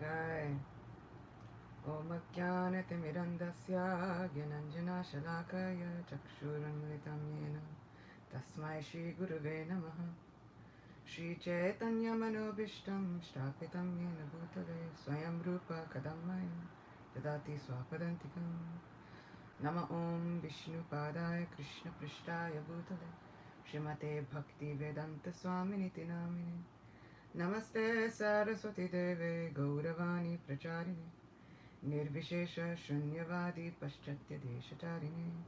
Jai. Om Ajnanatimirandasya Gyananjana Shalakaya Chakshuranmritam Yena Tasmai Shri Gurave Namaha. Shri Chaitanya Manobishtam Shtapitam Yena Bhutale Swayam Rupa Kadamaya Dadati Swapadantikam. Nama Om Vishnu Padaya Krishna Prishtaya Bhutale Shrimate Bhakti Vedanta Swaminiti Namine. Namaste Saraswati Deve Gauravani Pracharine Nirvishesha Shunyavadi Paschatya Deshatarine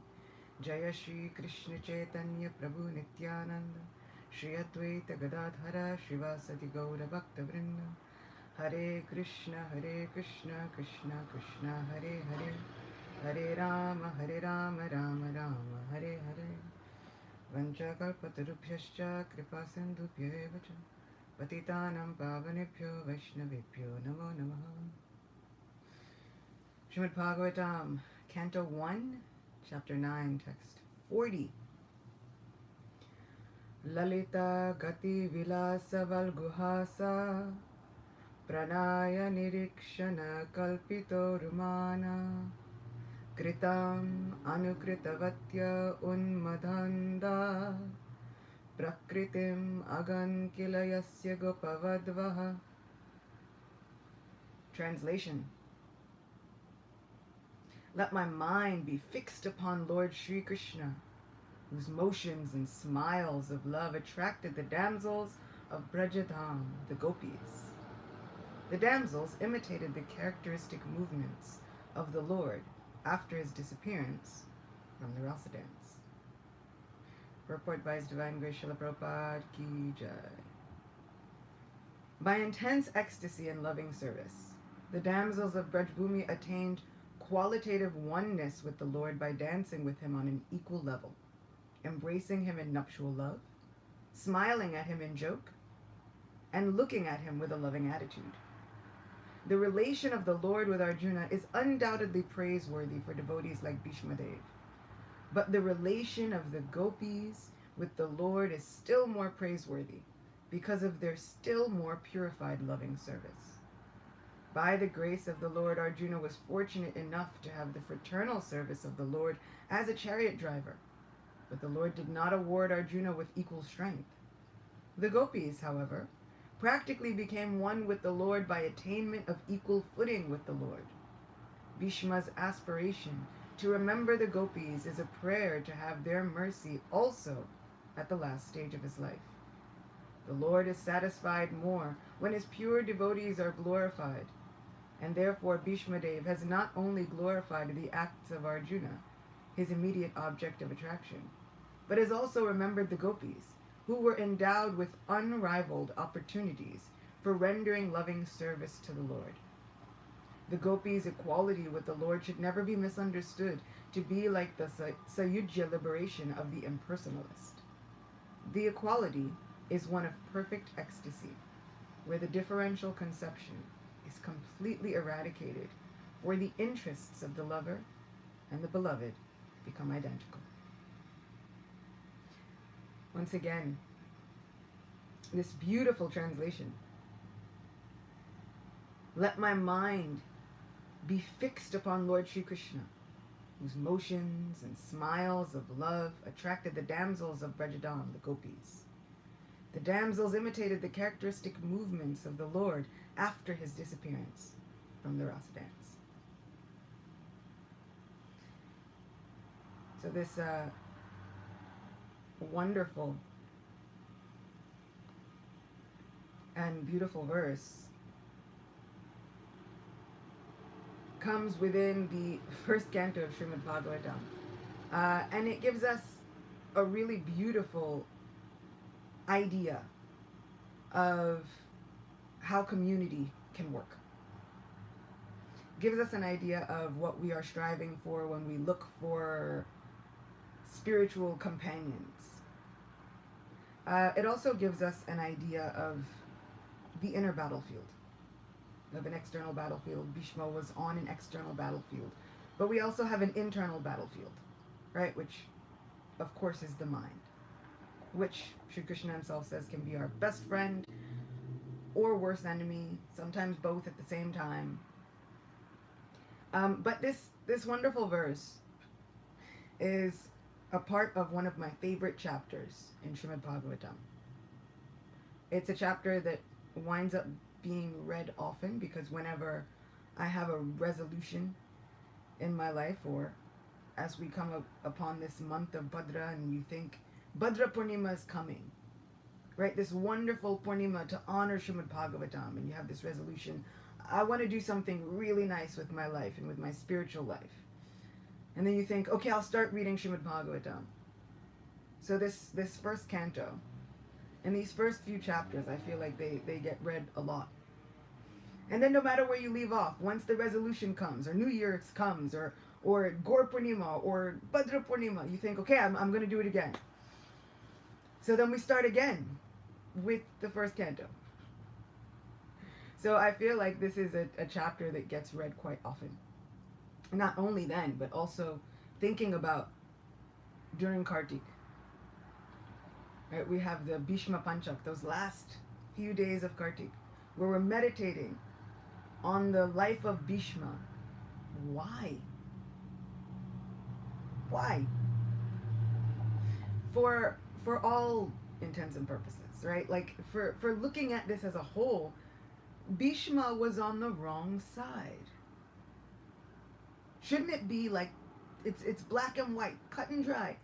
Jaya Shri Krishna Chaitanya Prabhu Nityananda Shri Advaita Gadadhara Shivasati Gaura Bhakta Vrinda Hare Krishna Krishna Krishna Hare Hare Hare Rama Rama Rama Hare Hare Vanchakalpatarubhyascha Kripa Sindhubhya eva cha Patitanam Pavanebhyo Vaishnavebhyo Namo Namaha. Srimad Bhagavatam, Canto 1, Chapter 9, Text 40. Lalita Gati Vilasa Valguhasa Pranaya Nirikshana Kalpito Rumana Kritam Anukritavatya Unmadhanda Prakritim Agan Kilayasya Gopavadvaha. Translation. Let my mind be fixed upon Lord Shri Krishna, whose motions and smiles of love attracted the damsels of Brajadham, the gopis. The damsels imitated the characteristic movements of the Lord after his disappearance from the Rasa dance. Report by His Divine Grace Srila Prabhupada Ki Jai. By intense ecstasy and loving service, the damsels of Brajbhumi attained qualitative oneness with the Lord by dancing with him on an equal level, embracing him in nuptial love, smiling at him in joke, and looking at him with a loving attitude. The relation of the Lord with Arjuna is undoubtedly praiseworthy for devotees like Bhishmadev, but the relation of the gopis with the Lord is still more praiseworthy because of their still more purified loving service. By the grace of the Lord, Arjuna was fortunate enough to have the fraternal service of the Lord as a chariot driver, but the Lord did not award Arjuna with equal strength. The gopis, however, practically became one with the Lord by attainment of equal footing with the Lord. Bhishma's aspiration to remember the gopis is a prayer to have their mercy also at the last stage of his life. The Lord is satisfied more when his pure devotees are glorified, and therefore Bhishmadev has not only glorified the acts of Arjuna, his immediate object of attraction, but has also remembered the gopis, who were endowed with unrivaled opportunities for rendering loving service to the Lord. The gopis' equality with the Lord should never be misunderstood to be like the Sayujya liberation of the impersonalist. The equality is one of perfect ecstasy, where the differential conception is completely eradicated, where the interests of the lover and the beloved become identical. Once again, this beautiful translation. Let my mind be fixed upon Lord Shri Krishna, whose motions and smiles of love attracted the damsels of Brajadam, the gopis. The damsels imitated the characteristic movements of the Lord after his disappearance from the Rasa dance. So this wonderful and beautiful verse comes within the first canto of Srimad Bhagavatam. And it gives us a really beautiful idea of how community can work. Gives us an idea of what we are striving for when we look for spiritual companions. It also gives us an idea of the inner battlefield, of an external battlefield. Bhishma was on an external battlefield. But we also have an internal battlefield, right? Which, of course, is the mind, which Sri Krishna himself says can be our best friend or worst enemy, sometimes both at the same time. But this wonderful verse is a part of one of my favorite chapters in Srimad Bhagavatam. It's a chapter that winds up being read often because whenever I have a resolution in my life, or as we come upon this month of Bhadra and you think Bhadra Purnima is coming, right? This wonderful Purnima to honor Srimad Bhagavatam, and you have this resolution, I want to do something really nice with my life and with my spiritual life. And then you think, okay, I'll start reading Srimad Bhagavatam. So this first canto, and these first few chapters, I feel like they get read a lot. And then no matter where you leave off, once the resolution comes, or New Year's comes, or Gaur Purnima, or Bhadra Purnima, you think, okay, I'm going to do it again. So then we start again with the first canto. So I feel like this is a chapter that gets read quite often. Not only then, but also thinking about during Kartik. Right, we have the Bhishma Panchak, those last few days of Kartik, where we're meditating on the life of Bhishma. Why? Why? For all intents and purposes, right? Like for looking at this as a whole, Bhishma was on the wrong side. Shouldn't it be like it's black and white, cut and dry?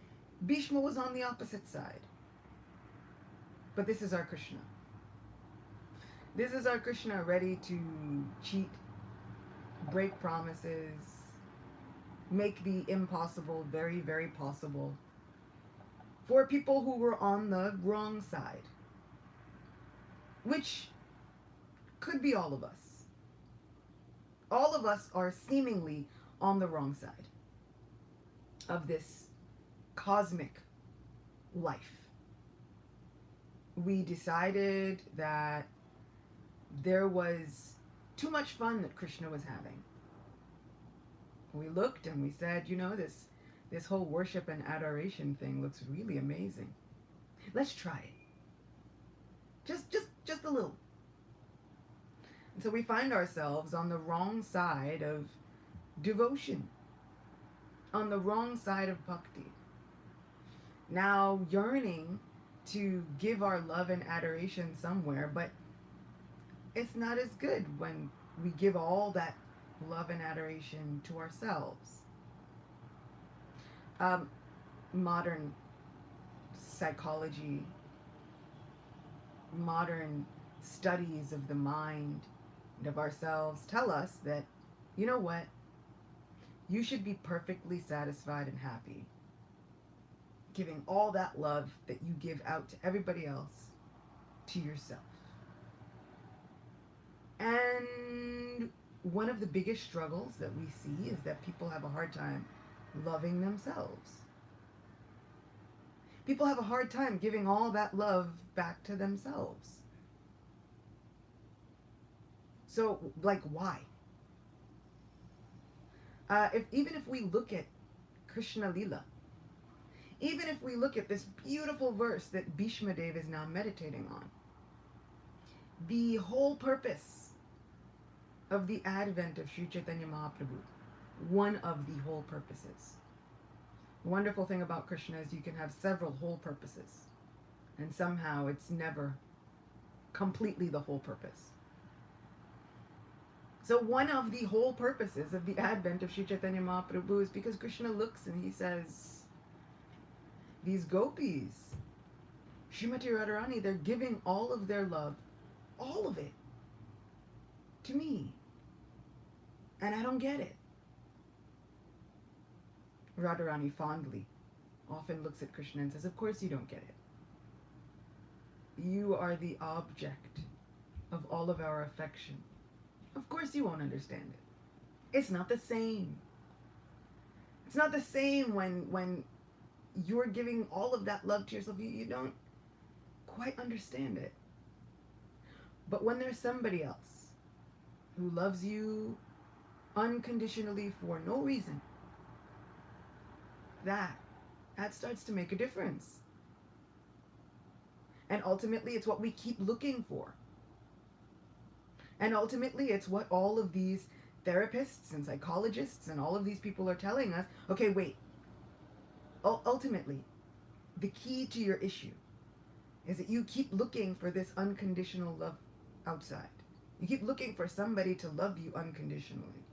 Bhishma was on the opposite side. But this is our Krishna. This is our Krishna ready to cheat, break promises, make the impossible very, very possible for people who were on the wrong side. Which could be all of us. All of us are seemingly on the wrong side of this cosmic life. We decided that there was too much fun that Krishna was having. We looked and we said, you know, this whole worship and adoration thing looks really amazing. Let's try it. Just a little. And so we find ourselves on the wrong side of devotion, on the wrong side of bhakti. Now yearning to give our love and adoration somewhere, but it's not as good when we give all that love and adoration to ourselves. Modern psychology, modern studies of the mind and of ourselves tell us that, you know what, you should be perfectly satisfied and happy giving all that love that you give out to everybody else to yourself. And one of the biggest struggles that we see is that people have a hard time loving themselves. People have a hard time giving all that love back to themselves. So, like, why? Even if we look at Krishna Lila, even if we look at this beautiful verse that Bhishmadev is now meditating on, the whole purpose of the advent of Sri Chaitanya Mahaprabhu, one of the whole purposes. The wonderful thing about Krishna is you can have several whole purposes, and somehow it's never completely the whole purpose. So one of the whole purposes of the advent of Sri Chaitanya Mahaprabhu is because Krishna looks and he says, these gopis, Srimati Radharani, they're giving all of their love, all of it, to me. And I don't get it. Radharani fondly often looks at Krishna and says, of course you don't get it. You are the object of all of our affection. Of course you won't understand it. It's not the same. It's not the same when you're giving all of that love to yourself. You don't quite understand it. But when there's somebody else who loves you unconditionally for no reason, that starts to make a difference. And ultimately, it's what we keep looking for. And ultimately, it's what all of these therapists and psychologists and all of these people are telling us. Okay, wait. Ultimately, the key to your issue is that you keep looking for this unconditional love outside. You keep looking for somebody to love you unconditionally.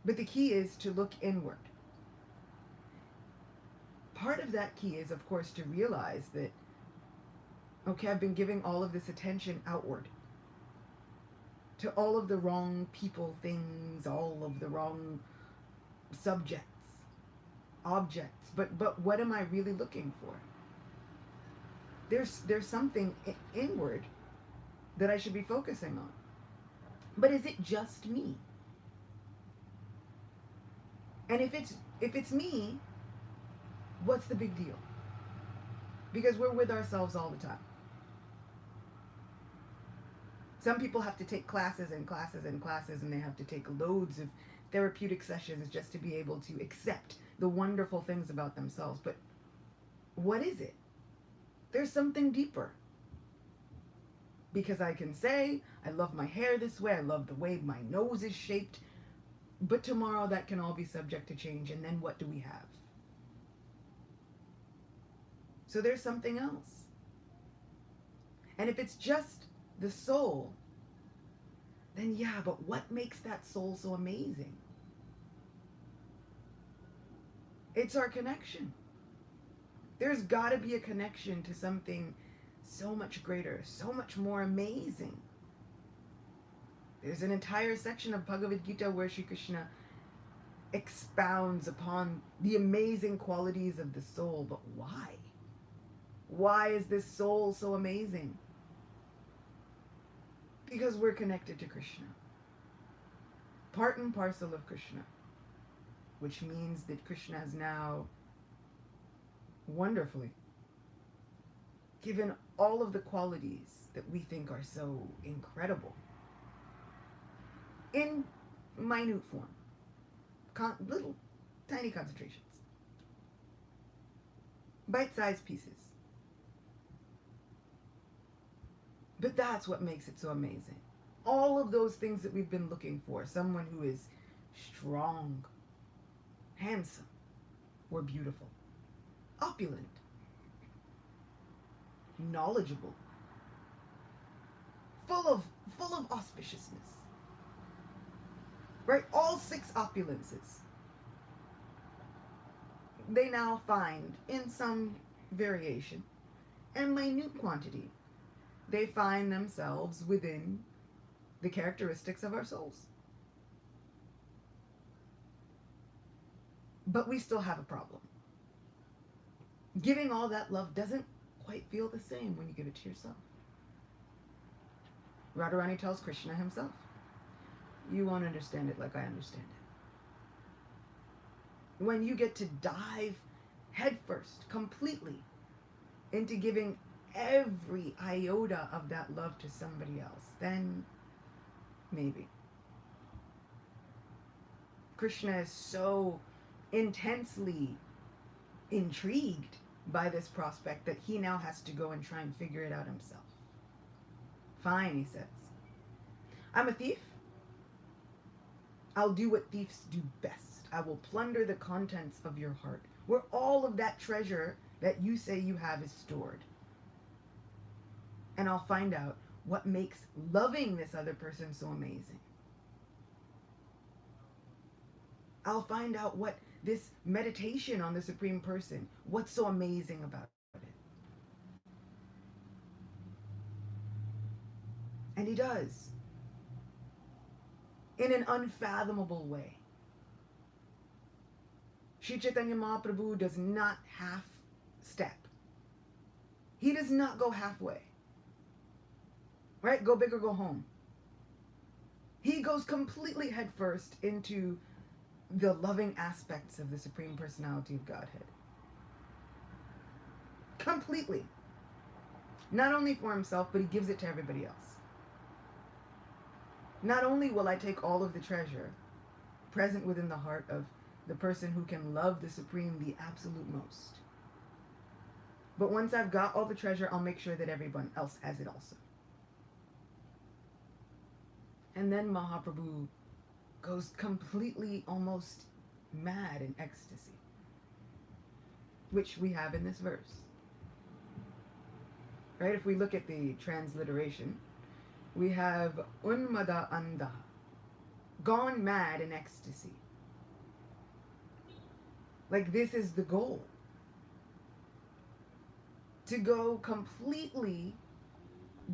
But the key is to look inward. Part of that key is, of course, to realize that, okay, I've been giving all of this attention outward to all of the wrong people, things, all of the wrong subjects, objects. But what am I really looking for? There's something inward that I should be focusing on. But is it just me? And if it's me, what's the big deal? Because we're with ourselves all the time. Some people have to take classes and classes and classes, and they have to take loads of therapeutic sessions just to be able to accept the wonderful things about themselves. But what is it? There's something deeper. Because I can say, I love my hair this way, I love the way my nose is shaped, but tomorrow that can all be subject to change, and then what do we have? So there's something else. And if it's just the soul, then yeah, but what makes that soul so amazing? It's our connection. There's got to be a connection to something so much greater, so much more amazing. There's an entire section of Bhagavad Gita where Sri Krishna expounds upon the amazing qualities of the soul. But why? Why is this soul so amazing? Because we're connected to Krishna. Part and parcel of Krishna. Which means that Krishna has now wonderfully given all of the qualities that we think are so incredible in minute form. Little tiny concentrations. Bite-sized pieces. But that's what makes it so amazing. All of those things that we've been looking for. Someone who is strong, handsome, or beautiful, opulent, knowledgeable, full of auspiciousness. Right? All 6 opulences. They now find in some variation and minute quantity. They find themselves within the characteristics of our souls. But we still have a problem. Giving all that love doesn't quite feel the same when you give it to yourself. Radharani tells Krishna himself, you won't understand it like I understand it. When you get to dive headfirst, completely, into giving every iota of that love to somebody else, then maybe. Krishna is so intensely intrigued by this prospect that he now has to go and try and figure it out himself. Fine, he says. I'm a thief. I'll do what thieves do best. I will plunder the contents of your heart, where all of that treasure that you say you have is stored. And I'll find out what makes loving this other person so amazing. I'll find out what this meditation on the Supreme Person, what's so amazing about it. And he does. In an unfathomable way. Sri Chaitanya Mahaprabhu does not half step. He does not go halfway. Right? Go big or go home. He goes completely headfirst into the loving aspects of the Supreme Personality of Godhead. Completely. Not only for himself, but he gives it to everybody else. Not only will I take all of the treasure present within the heart of the person who can love the Supreme the absolute most, but once I've got all the treasure, I'll make sure that everyone else has it also. And then Mahaprabhu goes completely almost mad in ecstasy, which we have in this verse. Right? If we look at the transliteration, we have Unmada Anda, gone mad in ecstasy. Like, this is the goal. To go completely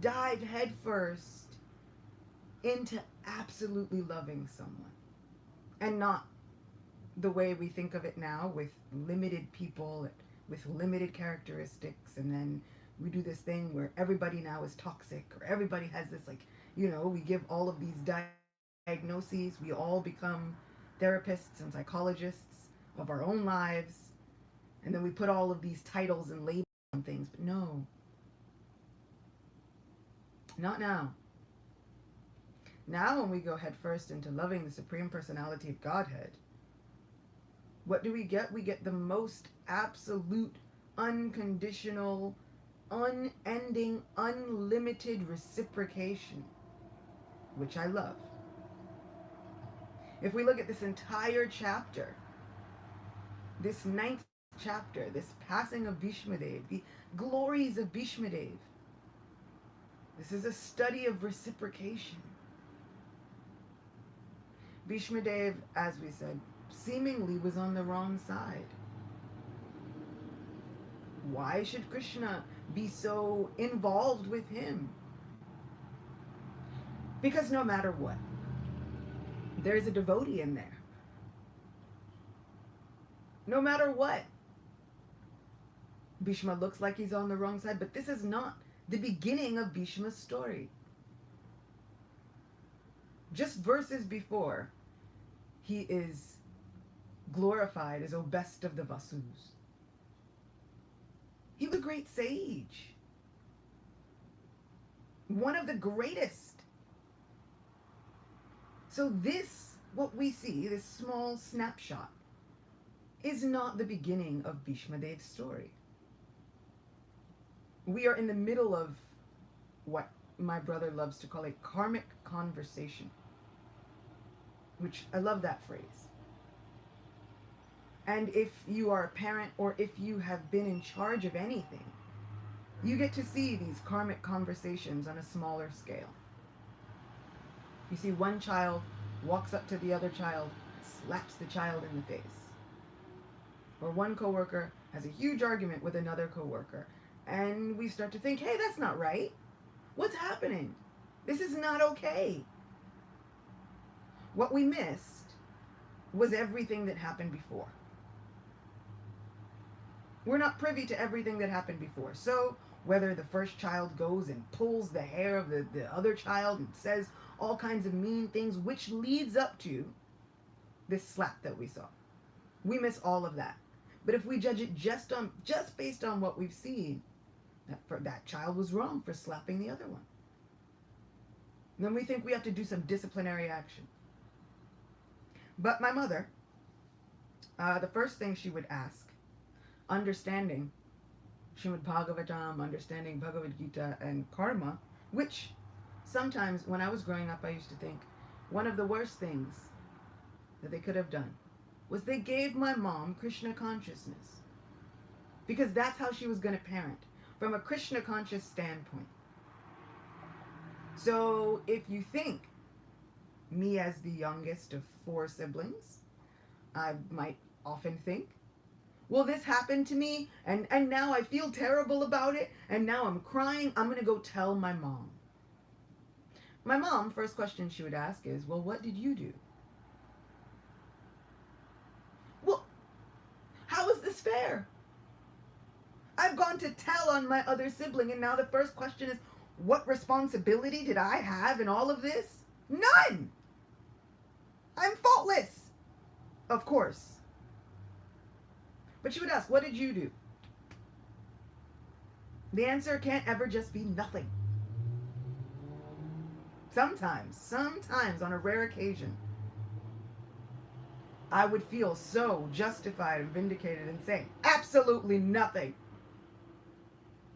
dive headfirst into absolutely loving someone. And not the way we think of it now, with limited people, with limited characteristics, and then we do this thing where everybody now is toxic, or everybody has this, like, we give all of these diagnoses, we all become therapists and psychologists of our own lives, and then we put all of these titles and labels on things. But no, not now. Now when we go headfirst into loving the Supreme Personality of Godhead, what do we get? We get the most absolute, unconditional, unending, unlimited reciprocation, which I love. If we look at this entire chapter, this 9th chapter, this passing of Bhishmadev, the glories of Bhishmadev, this is a study of reciprocation. Bhishmadev, as we said, seemingly was on the wrong side. Why should Krishna be so involved with him? Because no matter what, there's a devotee in there. No matter what, Bhishma looks like he's on the wrong side, but this is not the beginning of Bhishma's story. Just verses before, he is glorified as, O best of the Vasus. He was a great sage. One of the greatest. So this, what we see, this small snapshot, is not the beginning of Bhishmadev's story. We are in the middle of what my brother loves to call a karmic conversation, which I love that phrase. And if you are a parent, or if you have been in charge of anything, you get to see these karmic conversations on a smaller scale. You see one child walks up to the other child, slaps the child in the face. Or one coworker has a huge argument with another coworker, and we start to think, hey, that's not right. What's happening? This is not okay. What we missed was everything that happened before. We're not privy to everything that happened before. So whether the first child goes and pulls the hair of the other child and says all kinds of mean things, which leads up to this slap that we saw, we miss all of that. But if we judge it just based on what we've seen, that child was wrong for slapping the other one. And then we think we have to do some disciplinary action. But my mother, the first thing she would ask, understanding Srimad Bhagavatam, understanding Bhagavad Gita and karma, which sometimes when I was growing up, I used to think one of the worst things that they could have done was they gave my mom Krishna consciousness, because that's how she was going to parent, from a Krishna conscious standpoint. So if you think me as the youngest of 4 siblings, I might often think, well, this happened to me, and now I feel terrible about it, and now I'm crying, I'm going to go tell my mom. My mom, first question she would ask is, well, what did you do? Well, how is this fair? I've gone to tell on my other sibling, and now the first question is, what responsibility did I have in all of this? None! I'm faultless! Of course. But she would ask, what did you do? The answer can't ever just be nothing. Sometimes, on a rare occasion, I would feel so justified and vindicated in saying absolutely nothing.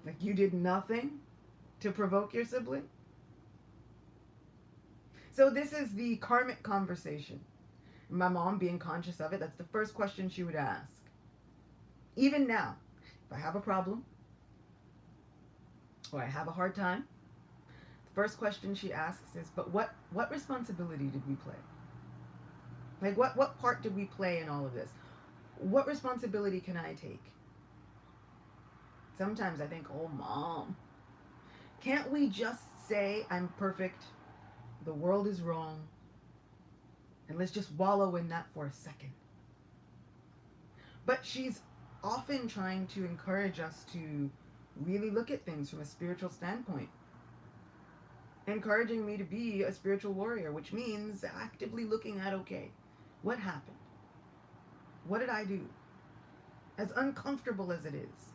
Like, you did nothing to provoke your sibling? So this is the karmic conversation. My mom, being conscious of it, that's the first question she would ask. Even now, if I have a problem or I have a hard time, the first question she asks is, but what responsibility did we play? Like, what part did we play in all of this? What responsibility can I take? Sometimes I think, oh, Mom, can't we just say I'm perfect, the world is wrong, and let's just wallow in that for a second? But she's often trying to encourage us to really look at things from a spiritual standpoint. Encouraging me to be a spiritual warrior, which means actively looking at, okay, what happened? What did I do? As uncomfortable as it is.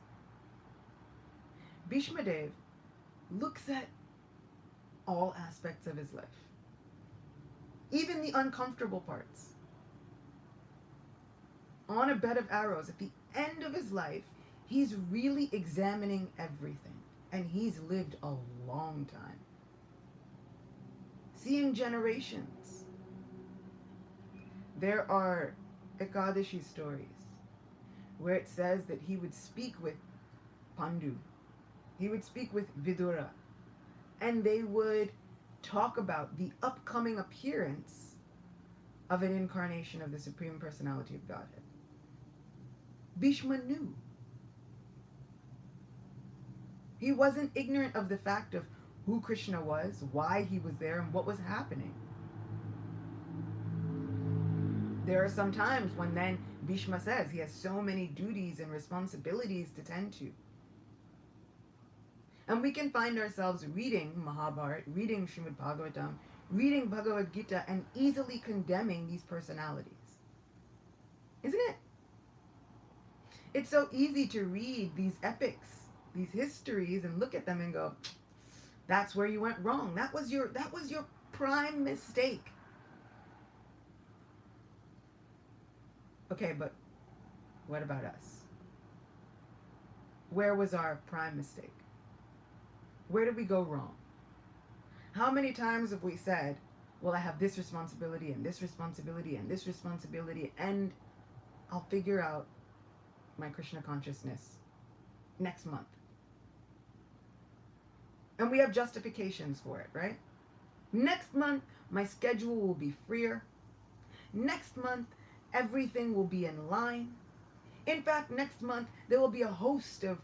Bhishmadev looks at all aspects of his life. Even the uncomfortable parts. On a bed of arrows, at the end of his life, he's really examining everything. And he's lived a long time. Seeing generations. There are Ekadashi stories where it says that he would speak with Pandu. He would speak with Vidura. And they would talk about the upcoming appearance of an incarnation of the Supreme Personality of Godhead. Bhishma knew. He wasn't ignorant of the fact of who Krishna was, why he was there, and what was happening. There are some times when then Bhishma says he has so many duties and responsibilities to tend to. And we can find ourselves reading Mahabharat, reading Srimad Bhagavatam, reading Bhagavad Gita, and easily condemning these personalities. Isn't it? It's so easy to read these epics, these histories, and look at them and go, that's where you went wrong. That was your prime mistake. Okay, but what about us? Where was our prime mistake? Where did we go wrong? How many times have we said, well, I have this responsibility and this responsibility and this responsibility, and I'll figure out my Krishna consciousness next month. And we have justifications for it, right? Next month, my schedule will be freer. Next month, everything will be in line. In fact, next month, there will be a host of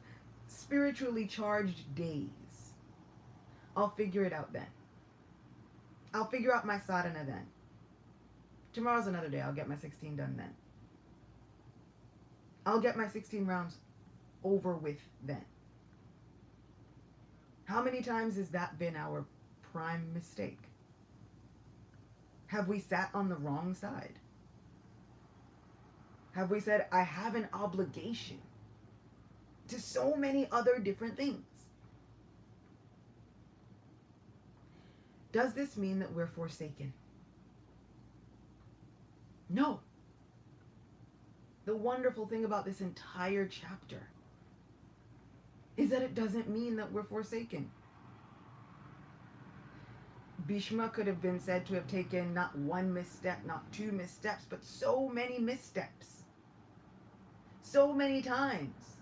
spiritually charged days. I'll figure it out then. I'll figure out my sadhana then. Tomorrow's another day. I'll get my 16 done then. I'll get my 16 rounds over with then. How many times has that been our prime mistake? Have we sat on the wrong side? Have we said, I have an obligation to so many other different things? Does this mean that we're forsaken? No. The wonderful thing about this entire chapter is that it doesn't mean that we're forsaken. Bhishma could have been said to have taken not one misstep, not two missteps, but so many missteps. So many times.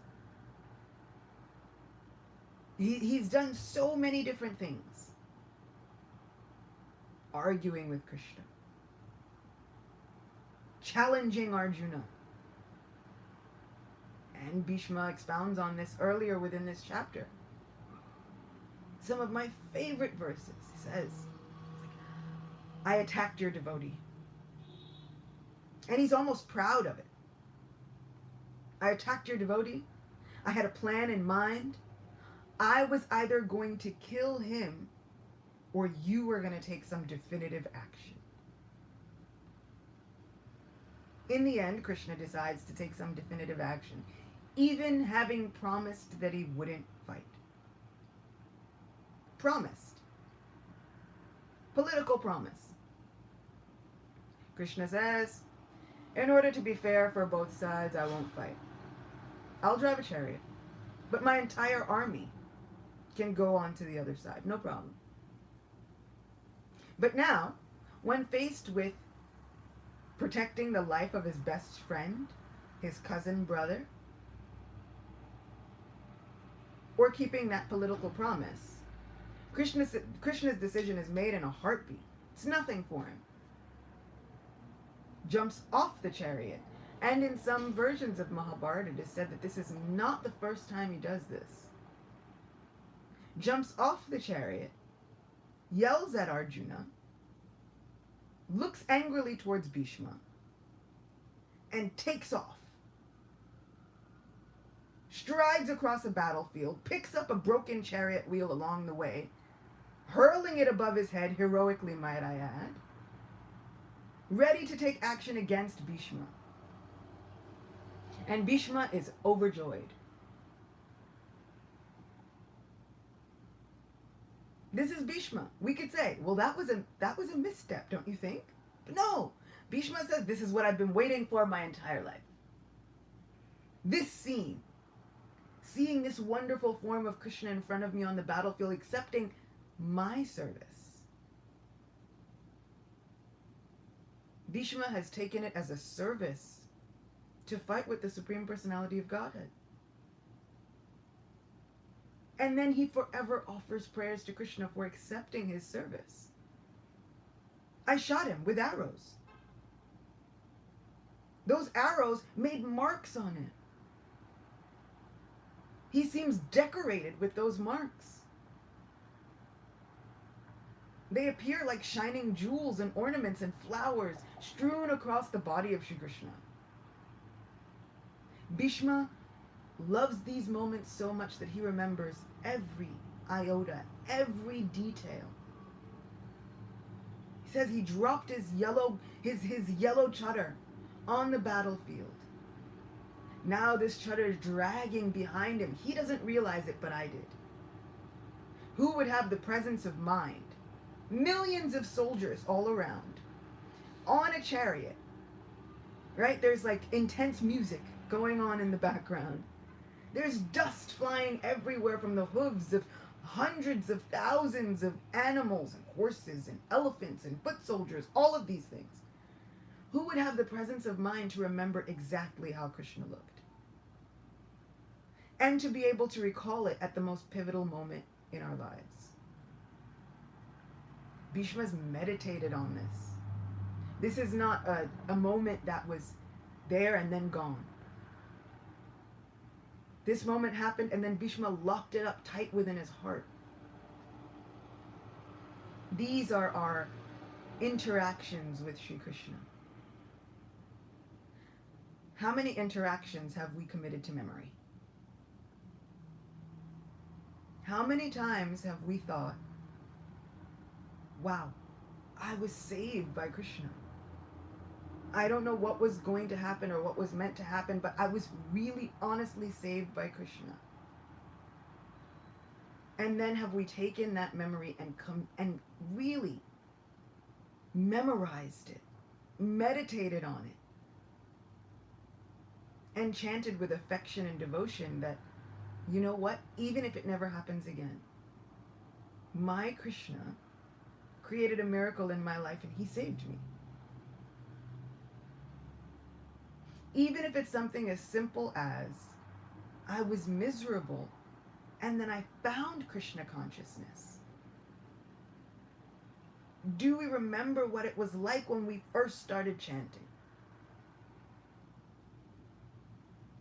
He's done so many different things. Arguing with Krishna. Challenging Arjuna. And Bhishma expounds on this earlier within this chapter. Some of my favorite verses. He says, I attacked your devotee. And he's almost proud of it. I attacked your devotee. I had a plan in mind. I was either going to kill him or you were going to take some definitive action. In the end, Krishna decides to take some definitive action, even having promised that he wouldn't fight. Promised. Political promise. Krishna says, in order to be fair for both sides, I won't fight. I'll drive a chariot, but my entire army can go on to the other side. No problem. But now, when faced with protecting the life of his best friend, his cousin brother, or keeping that political promise, Krishna's decision is made in a heartbeat. It's nothing for him. Jumps off the chariot. And in some versions of Mahabharat, it is said that this is not the first time he does this. Jumps off the chariot, yells at Arjuna, looks angrily towards Bhishma, and takes off. Strides across a battlefield, picks up a broken chariot wheel along the way, hurling it above his head, heroically might I add, ready to take action against Bhishma. And Bhishma is overjoyed. This is Bhishma. We could say, well, that was a misstep, don't you think? But no. Bhishma says, this is what I've been waiting for my entire life. This scene, seeing this wonderful form of Krishna in front of me on the battlefield, accepting my service. Bhishma has taken it as a service to fight with the Supreme Personality of Godhead. And then he forever offers prayers to Krishna for accepting his service. I shot him with arrows. Those arrows made marks on him. He seems decorated with those marks. They appear like shining jewels and ornaments and flowers strewn across the body of Shri Krishna. Bhishma loves these moments so much that he remembers every iota, every detail. He says he dropped his yellow chadar on the battlefield. Now this chadar is dragging behind him. He doesn't realize it, but I did. Who would have the presence of mind? Millions of soldiers all around, on a chariot, right? There's like intense music going on in the background. There's dust flying everywhere from the hooves of hundreds of thousands of animals and horses and elephants and foot soldiers, all of these things. Who would have the presence of mind to remember exactly how Krishna looked? And to be able to recall it at the most pivotal moment in our lives. Bhishma's meditated on this. This is not a moment that was there and then gone. This moment happened and then Bhishma locked it up tight within his heart. These are our interactions with Sri Krishna. How many interactions have we committed to memory? How many times have we thought, wow, I was saved by Krishna. I don't know what was going to happen or what was meant to happen, but I was really honestly saved by Krishna. And then have we taken that memory and really memorized it, meditated on it, and chanted with affection and devotion that, you know what, even if it never happens again, my Krishna created a miracle in my life and he saved me. Even if it's something as simple as, I was miserable and then I found Krishna consciousness. Do we remember what it was like when we first started chanting?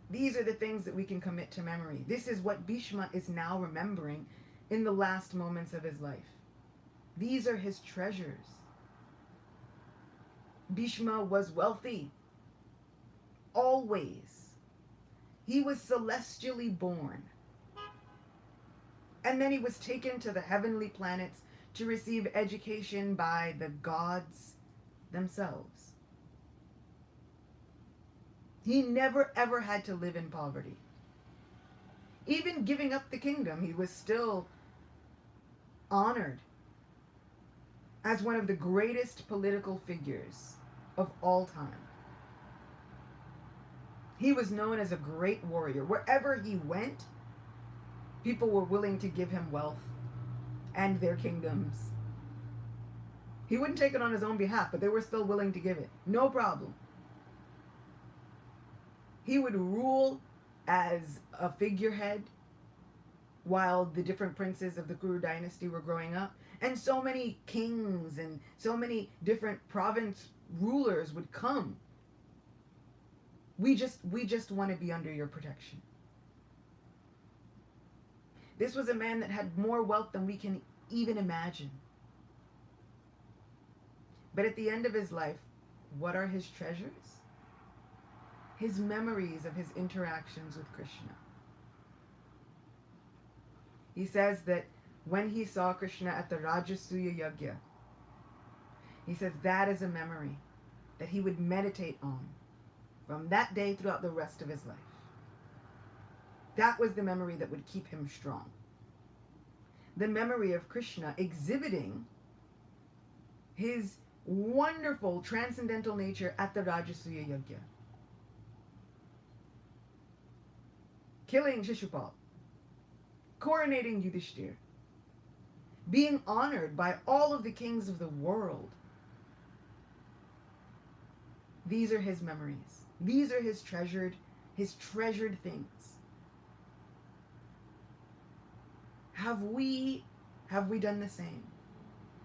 These are the things that we can commit to memory. This is what Bhishma is now remembering in the last moments of his life. These are his treasures. Bhishma was wealthy. Always. He was celestially born. And then he was taken to the heavenly planets to receive education by the gods themselves. He never ever had to live in poverty. Even giving up the kingdom, he was still honored as one of the greatest political figures of all time. He was known as a great warrior. Wherever he went, people were willing to give him wealth and their kingdoms. He wouldn't take it on his own behalf, but they were still willing to give it. No problem. He would rule as a figurehead while the different princes of the Kuru dynasty were growing up. And so many kings and so many different province rulers would come. We just want to be under your protection. This was a man that had more wealth than we can even imagine. But at the end of his life, what are his treasures? His memories of his interactions with Krishna. He says that when he saw Krishna at the Rajasuya Yajna, he says that is a memory that he would meditate on from that day throughout the rest of his life. That was the memory that would keep him strong. The memory of Krishna exhibiting his wonderful transcendental nature at the Rajasuya Yajna. Killing Shishupal, coronating Yudhishthir, being honored by all of the kings of the world. These are his memories. These are his treasured things. Have we done the same?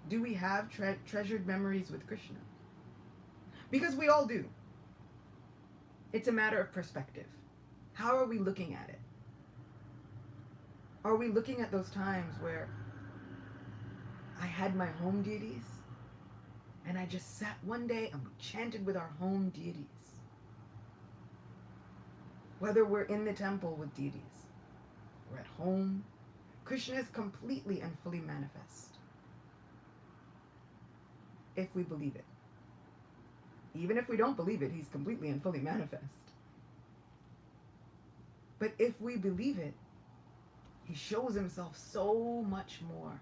Do we have treasured memories with Krishna? Because we all do. It's a matter of perspective. How are we looking at it? Are we looking at those times where I had my home deities and I just sat one day and we chanted with our home deities? Whether we're in the temple with deities or at home, Krishna is completely and fully manifest. If we believe it. Even if we don't believe it, he's completely and fully manifest. But if we believe it, he shows himself so much more.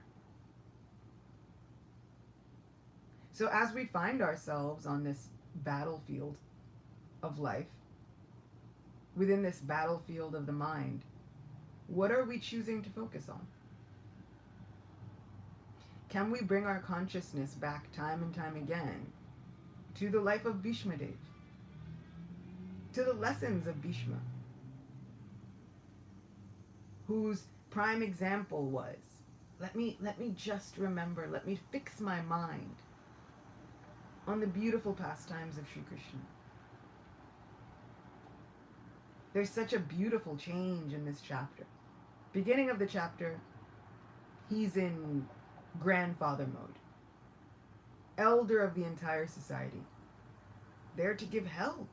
So as we find ourselves on this battlefield of life, within this battlefield of the mind, what are we choosing to focus on? Can we bring our consciousness back time and time again to the life of Bhishmadev, to the lessons of Bhishma, whose prime example was, let me just remember, let me fix my mind on the beautiful pastimes of Sri Krishna. There's such a beautiful change in this chapter. Beginning of the chapter, he's in grandfather mode, elder of the entire society, there to give help.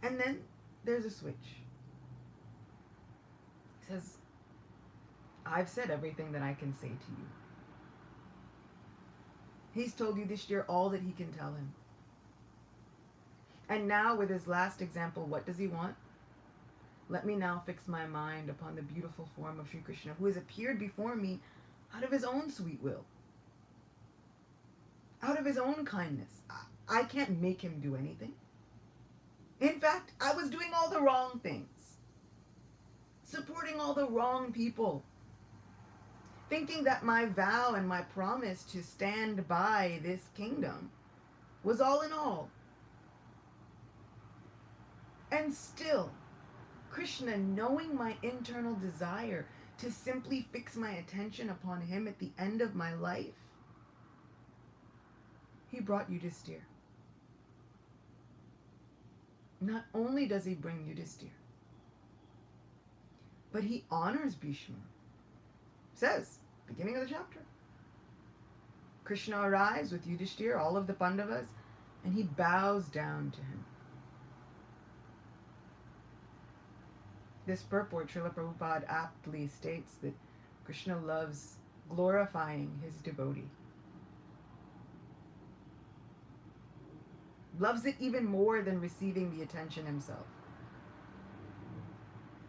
And then there's a switch. He says, I've said everything that I can say to you. He's told Yudhishthir all that he can tell him. And now with his last example, what does he want? Let me now fix my mind upon the beautiful form of Sri Krishna, who has appeared before me out of his own sweet will, out of his own kindness. I can't make him do anything. In fact, I was doing all the wrong things, supporting all the wrong people, thinking that my vow and my promise to stand by this kingdom was all in all. And still, Krishna, knowing my internal desire to simply fix my attention upon him at the end of my life, he brought Yudhishthir. Not only does he bring Yudhishthir, but he honors Bhishma. Says, beginning of the chapter, Krishna arrives with Yudhishthir, all of the Pandavas, and he bows down to him. This purport, Srila Prabhupada aptly states that Krishna loves glorifying his devotee. Loves it even more than receiving the attention himself.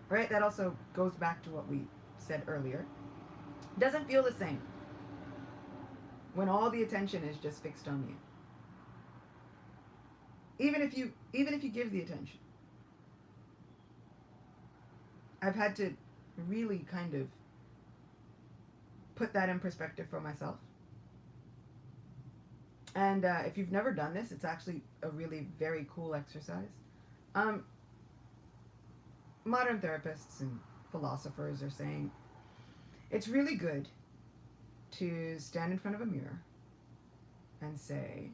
Right? That also goes back to what we said earlier. Doesn't feel the same when all the attention is just fixed on you. Even if you give the attention. I've had to really kind of put that in perspective for myself. And if you've never done this, it's actually a really very cool exercise. Um, Modern therapists and philosophers are saying it's really good to stand in front of a mirror and say,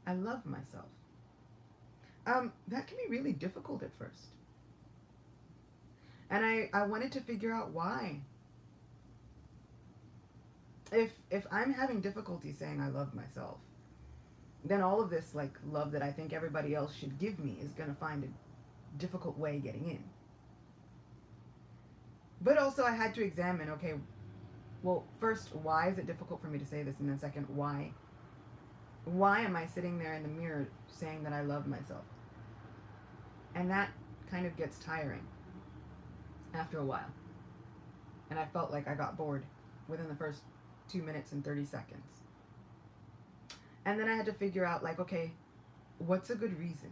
I love myself. That can be really difficult at first. And I wanted to figure out why. If I'm having difficulty saying I love myself, then all of this like love that I think everybody else should give me is going to find a difficult way getting in. But also I had to examine, okay, well, first, why is it difficult for me to say this? And then second, why am I sitting there in the mirror saying that I love myself? And that kind of gets tiring after a while. And I felt like I got bored within the first 2 minutes and 30 seconds. And then I had to figure out, like, okay, what's a good reason?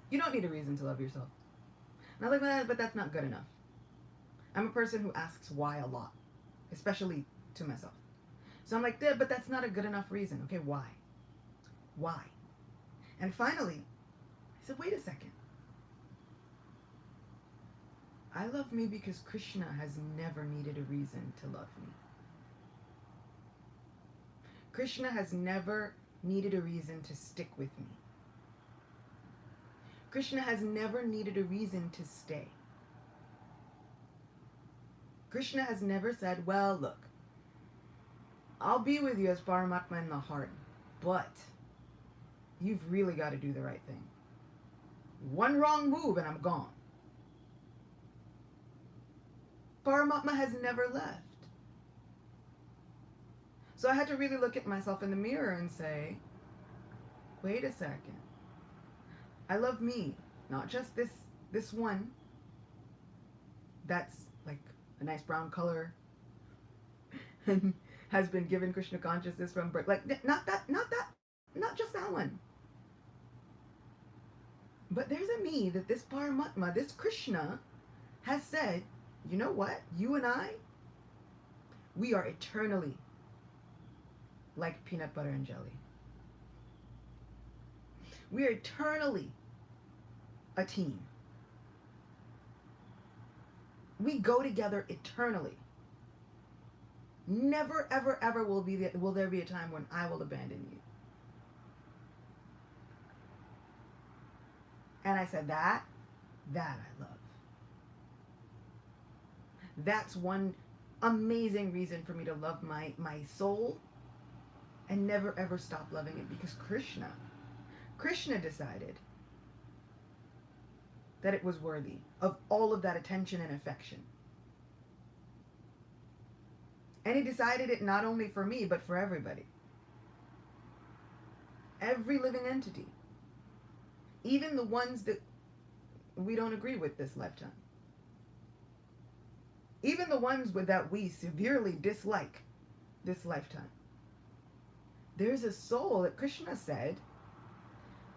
You don't need a reason to love yourself. And I was like, well, but that's not good enough. I'm a person who asks why a lot, especially to myself. So I'm like, but that's not a good enough reason. Okay, why? Why? And finally, I said, wait a second. I love me because Krishna has never needed a reason to love me. Krishna has never needed a reason to stick with me. Krishna has never needed a reason to stay. Krishna has never said, well, look, I'll be with you as Paramatma in the heart, but you've really got to do the right thing. One wrong move and I'm gone. Paramatma has never left. So I had to really look at myself in the mirror and say, wait a second. I love me, not just this one that's like a nice brown color and has been given Krishna consciousness from birth. Like, not just that one. But there's a me that this Paramatma, this Krishna, has said, you know what? You and I, we are eternally like peanut butter and jelly. We are eternally a team. We go together eternally. Never, ever, ever will there be a time when I will abandon you. And I said, that I love. That's one amazing reason for me to love my soul and never, ever stop loving it, because Krishna decided that it was worthy of all of that attention and affection. And he decided it not only for me, but for everybody. Every living entity. Even the ones that we don't agree with this lifetime. Even the ones that we severely dislike this lifetime. There's a soul that Krishna said,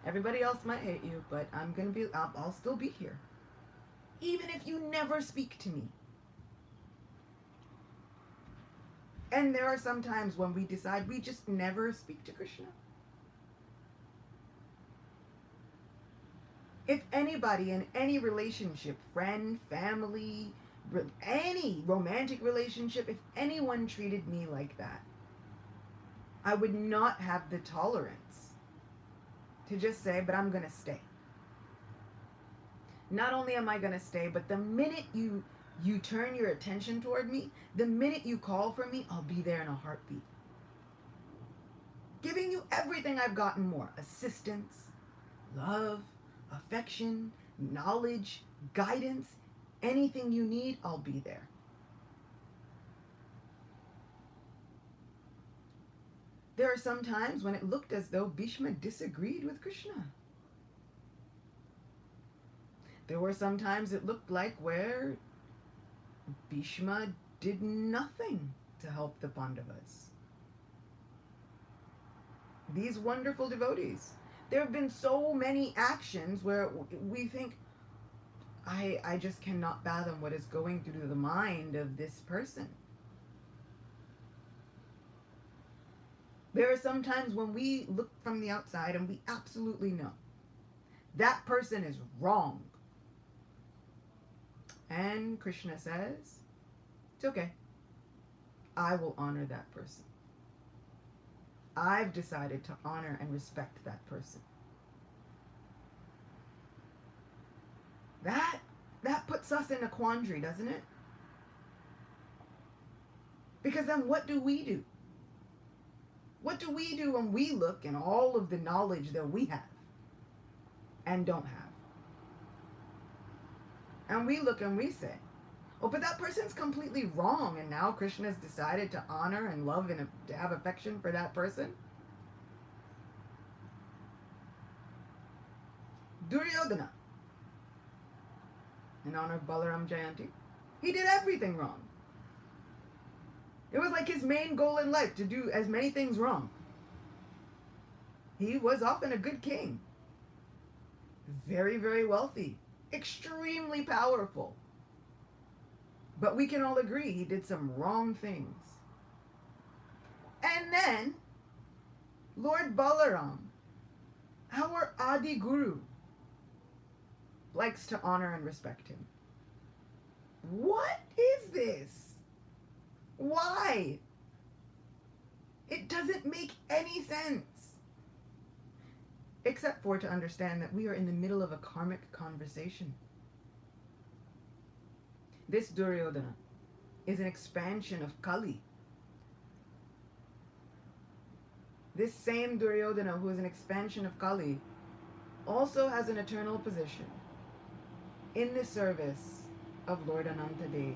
everybody else might hate you, but I'll still be here. Even if you never speak to me. And there are some times when we decide we just never speak to Krishna. If anybody in any relationship, friend, family, any romantic relationship, if anyone treated me like that, I would not have the tolerance to just say, but I'm going to stay. Not only am I going to stay, but the minute you turn your attention toward me, the minute you call for me, I'll be there in a heartbeat. Giving you everything I've got and more. Assistance, love, affection, knowledge, guidance, anything you need, I'll be there. There are some times when it looked as though Bhishma disagreed with Krishna. There were some times it looked like where Bhishma did nothing to help the Pandavas. These wonderful devotees. There have been so many actions where we think, I just cannot fathom what is going through the mind of this person. There are some times when we look from the outside and we absolutely know that person is wrong. And Krishna says, it's okay. I will honor that person. I've decided to honor and respect that person. That puts us in a quandary, doesn't it? Because then what do we do? What do we do when we look in all of the knowledge that we have and don't have? And we look and we say, oh, but that person's completely wrong, and now Krishna's decided to honor and love and to have affection for that person? Duryodhana, in honor of Balaram Jayanti, he did everything wrong. It was like his main goal in life, to do as many things wrong. He was often a good king. Very, very wealthy. Extremely powerful. But we can all agree he did some wrong things. And then, Lord Balaram, our Adi Guru, likes to honor and respect him. What is this? Why? It doesn't make any sense. Except for to understand that we are in the middle of a karmic conversation. This Duryodhana is an expansion of Kali. This same Duryodhana, who is an expansion of Kali, also has an eternal position in the service of Lord Anantadev.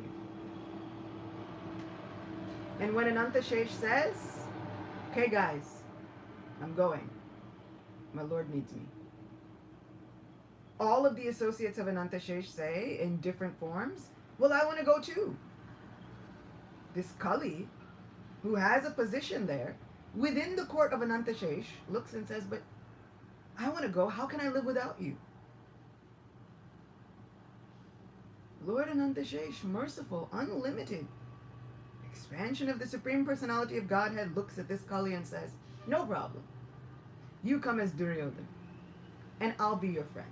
And when Anantashesh says, okay guys, I'm going. My Lord needs me. All of the associates of Anantashesh say in different forms, well, I want to go too. This Kali, who has a position there within the court of Anantashesh, looks and says, but I want to go. How can I live without you? Lord Anantashesh, merciful, unlimited, expansion of the Supreme Personality of Godhead, looks at this Kali and says, no problem. You come as Duryodhana, and I'll be your friend.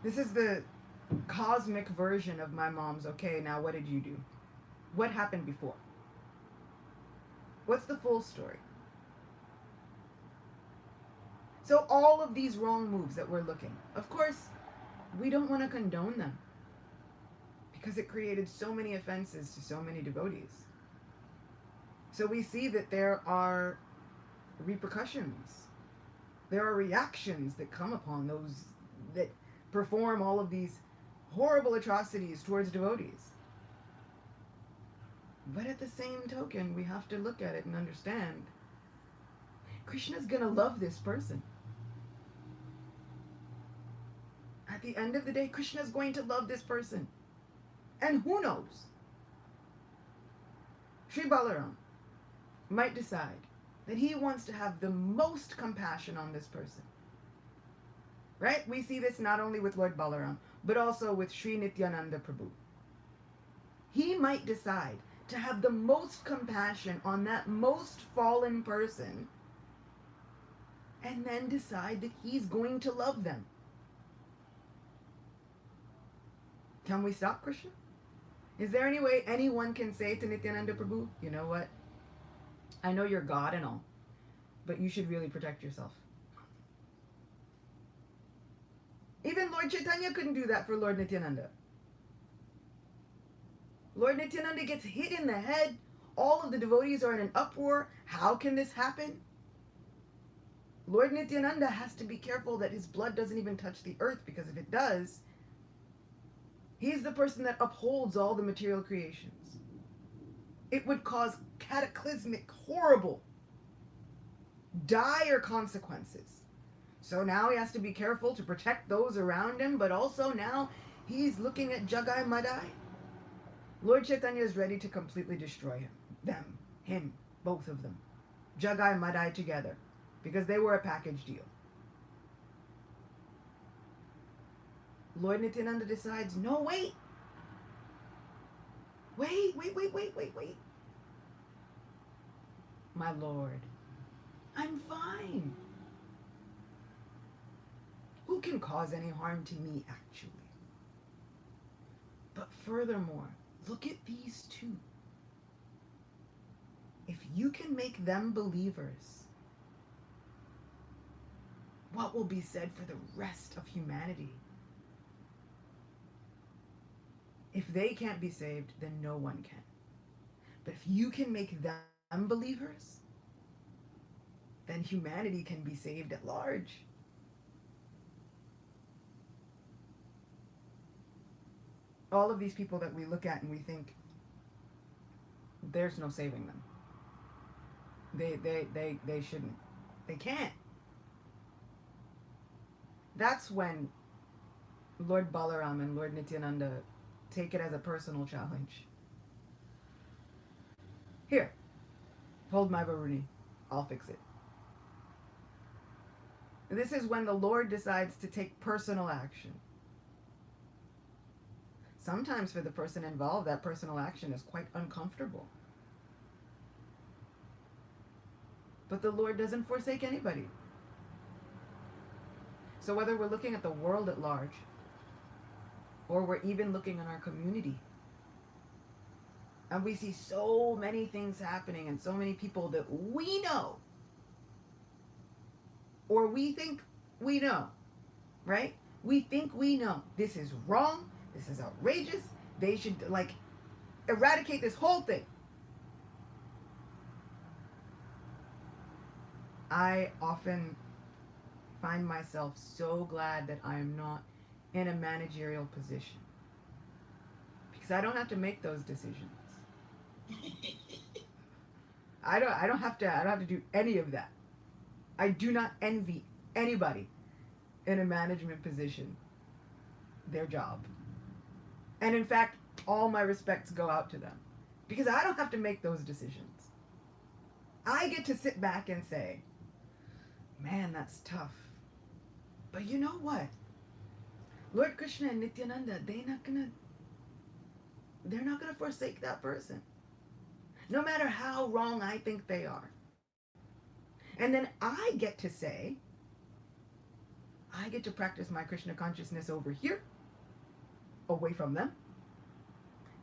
This is the cosmic version of my mom's, okay, now what did you do? What happened before? What's the full story? So all of these wrong moves that we're looking, of course, we don't want to condone them because it created so many offenses to so many devotees. So we see that there are repercussions. There are reactions that come upon those that perform all of these horrible atrocities towards devotees. But at the same token, we have to look at it and understand Krishna's going to love this person. At the end of the day, Krishna's going to love this person. And who knows? Sri Balaram might decide that he wants to have the most compassion on this person. Right? We see this not only with Lord Balaram, but also with Sri Nityananda Prabhu. He might decide to have the most compassion on that most fallen person and then decide that he's going to love them. Can we stop Krishna? Is there any way anyone can say to Nityananda Prabhu, you know what? I know you're God and all, but you should really protect yourself. Even Lord Chaitanya couldn't do that for Lord Nityananda. Lord Nityananda gets hit in the head. All of the devotees are in an uproar. How can this happen? Lord Nityananda has to be careful that his blood doesn't even touch the earth, because if it does, he's the person that upholds all the material creations. It would cause cataclysmic, horrible, dire consequences. So now he has to be careful to protect those around him, but also now he's looking at Jagai Madai. Lord Chaitanya is ready to completely destroy him, both of them. Jagai Madai together, because they were a package deal. Lord Nityananda decides, no, wait. Wait. My Lord, I'm fine. Who can cause any harm to me, actually? But furthermore, look at these two. If you can make them believers, what will be said for the rest of humanity? If they can't be saved, then no one can. But if you can make them believers, then humanity can be saved at large. All of these people that we look at and we think, there's no saving them. They shouldn't. They can't. That's when Lord Balaram and Lord Nityananda take it as a personal challenge. Here, hold my Varuni. I'll fix it. This is when the Lord decides to take personal action. Sometimes for the person involved, that personal action is quite uncomfortable. But the Lord doesn't forsake anybody. So whether we're looking at the world at large, or we're even looking in our community, and we see so many things happening and so many people that we know, or we think we know, right? We think we know. This is wrong. This is outrageous. They should, eradicate this whole thing. I often find myself so glad that I am not in a managerial position, because I don't have to make those decisions. I don't have to do any of that. I do not envy anybody in a management position their job. And in fact, all my respects go out to them, because I don't have to make those decisions. I get to sit back and say, man, that's tough. But you know what? Lord Krishna and Nityananda, they're not gonna forsake that person, no matter how wrong I think they are. And then I get to say, I get to practice my Krishna consciousness over here, away from them.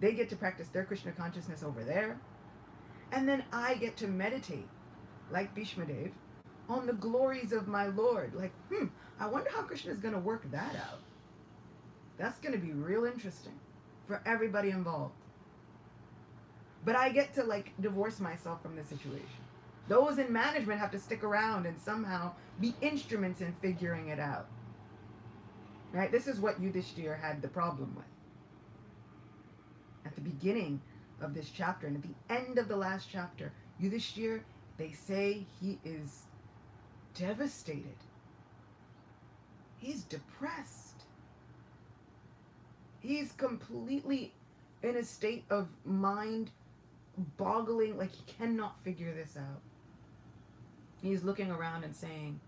They get to practice their Krishna consciousness over there. And then I get to meditate, like Bhishmadev, on the glories of my Lord. I wonder how Krishna is going to work that out. That's going to be real interesting for everybody involved. But I get to divorce myself from the situation. Those in management have to stick around and somehow be instruments in figuring it out. Right? This is what Yudhishthira had the problem with. At the beginning of this chapter and at the end of the last chapter, Yudhishthira, they say he is devastated. He's depressed. He's completely in a state of mind boggling, he cannot figure this out. He's looking around and saying,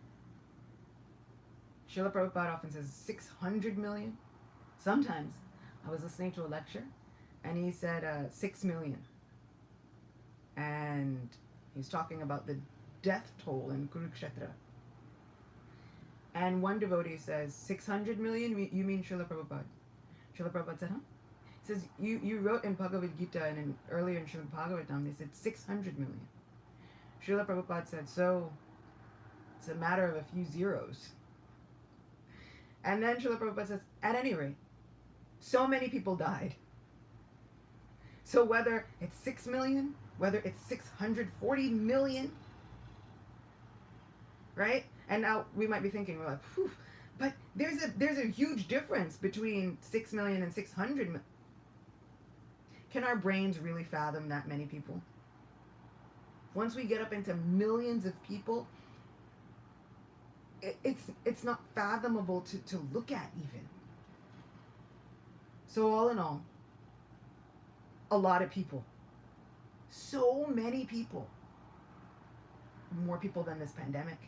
Srila Prabhupada often says 600 million. Sometimes I was listening to a lecture and he said 6 million. And he's talking about the death toll in Kurukshetra. And one devotee says, 600 million? You mean Srila Prabhupada? Srila Prabhupada said, huh? He says, you wrote in Bhagavad Gita and earlier in Srimad Bhagavatam, they said 600 million. Srila Prabhupada said, so it's a matter of a few zeros. And then Srila Prabhupada says, at any rate, so many people died. So whether it's 6 million, whether it's 640 million, right? And now we might be thinking, we're like, phew, but there's a huge difference between 6 million and 600 million. Can our brains really fathom that many people? Once we get up into millions of people, it's not fathomable to look at even. So all in all, a lot of people. So many people. More people than this pandemic.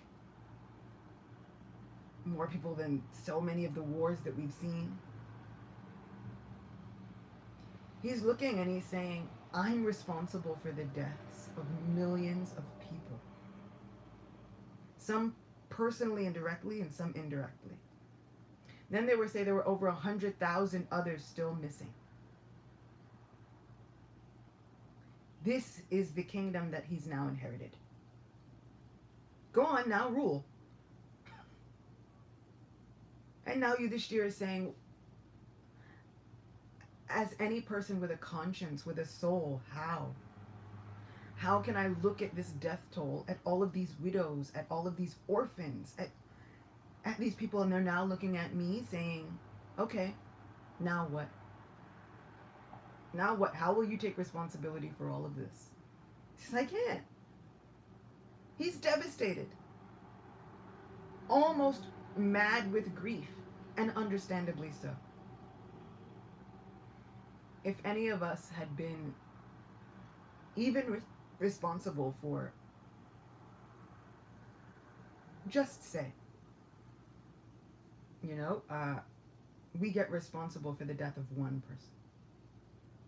More people than so many of the wars that we've seen. He's looking and he's saying, I'm responsible for the deaths of millions of people. Some personally and directly, and some indirectly. Then they would say there were over 100,000 others still missing. This is the kingdom that he's now inherited. Go on, now rule. And now Yudhishthira is saying, as any person with a conscience, with a soul, how? How can I look at this death toll, at all of these widows, at all of these orphans, at these people, and they're now looking at me saying, okay, now what? Now what? How will you take responsibility for all of this? He says, I can't. He's devastated. Almost mad with grief, and understandably so. If any of us had been even responsible for, just say, we get responsible for the death of one person,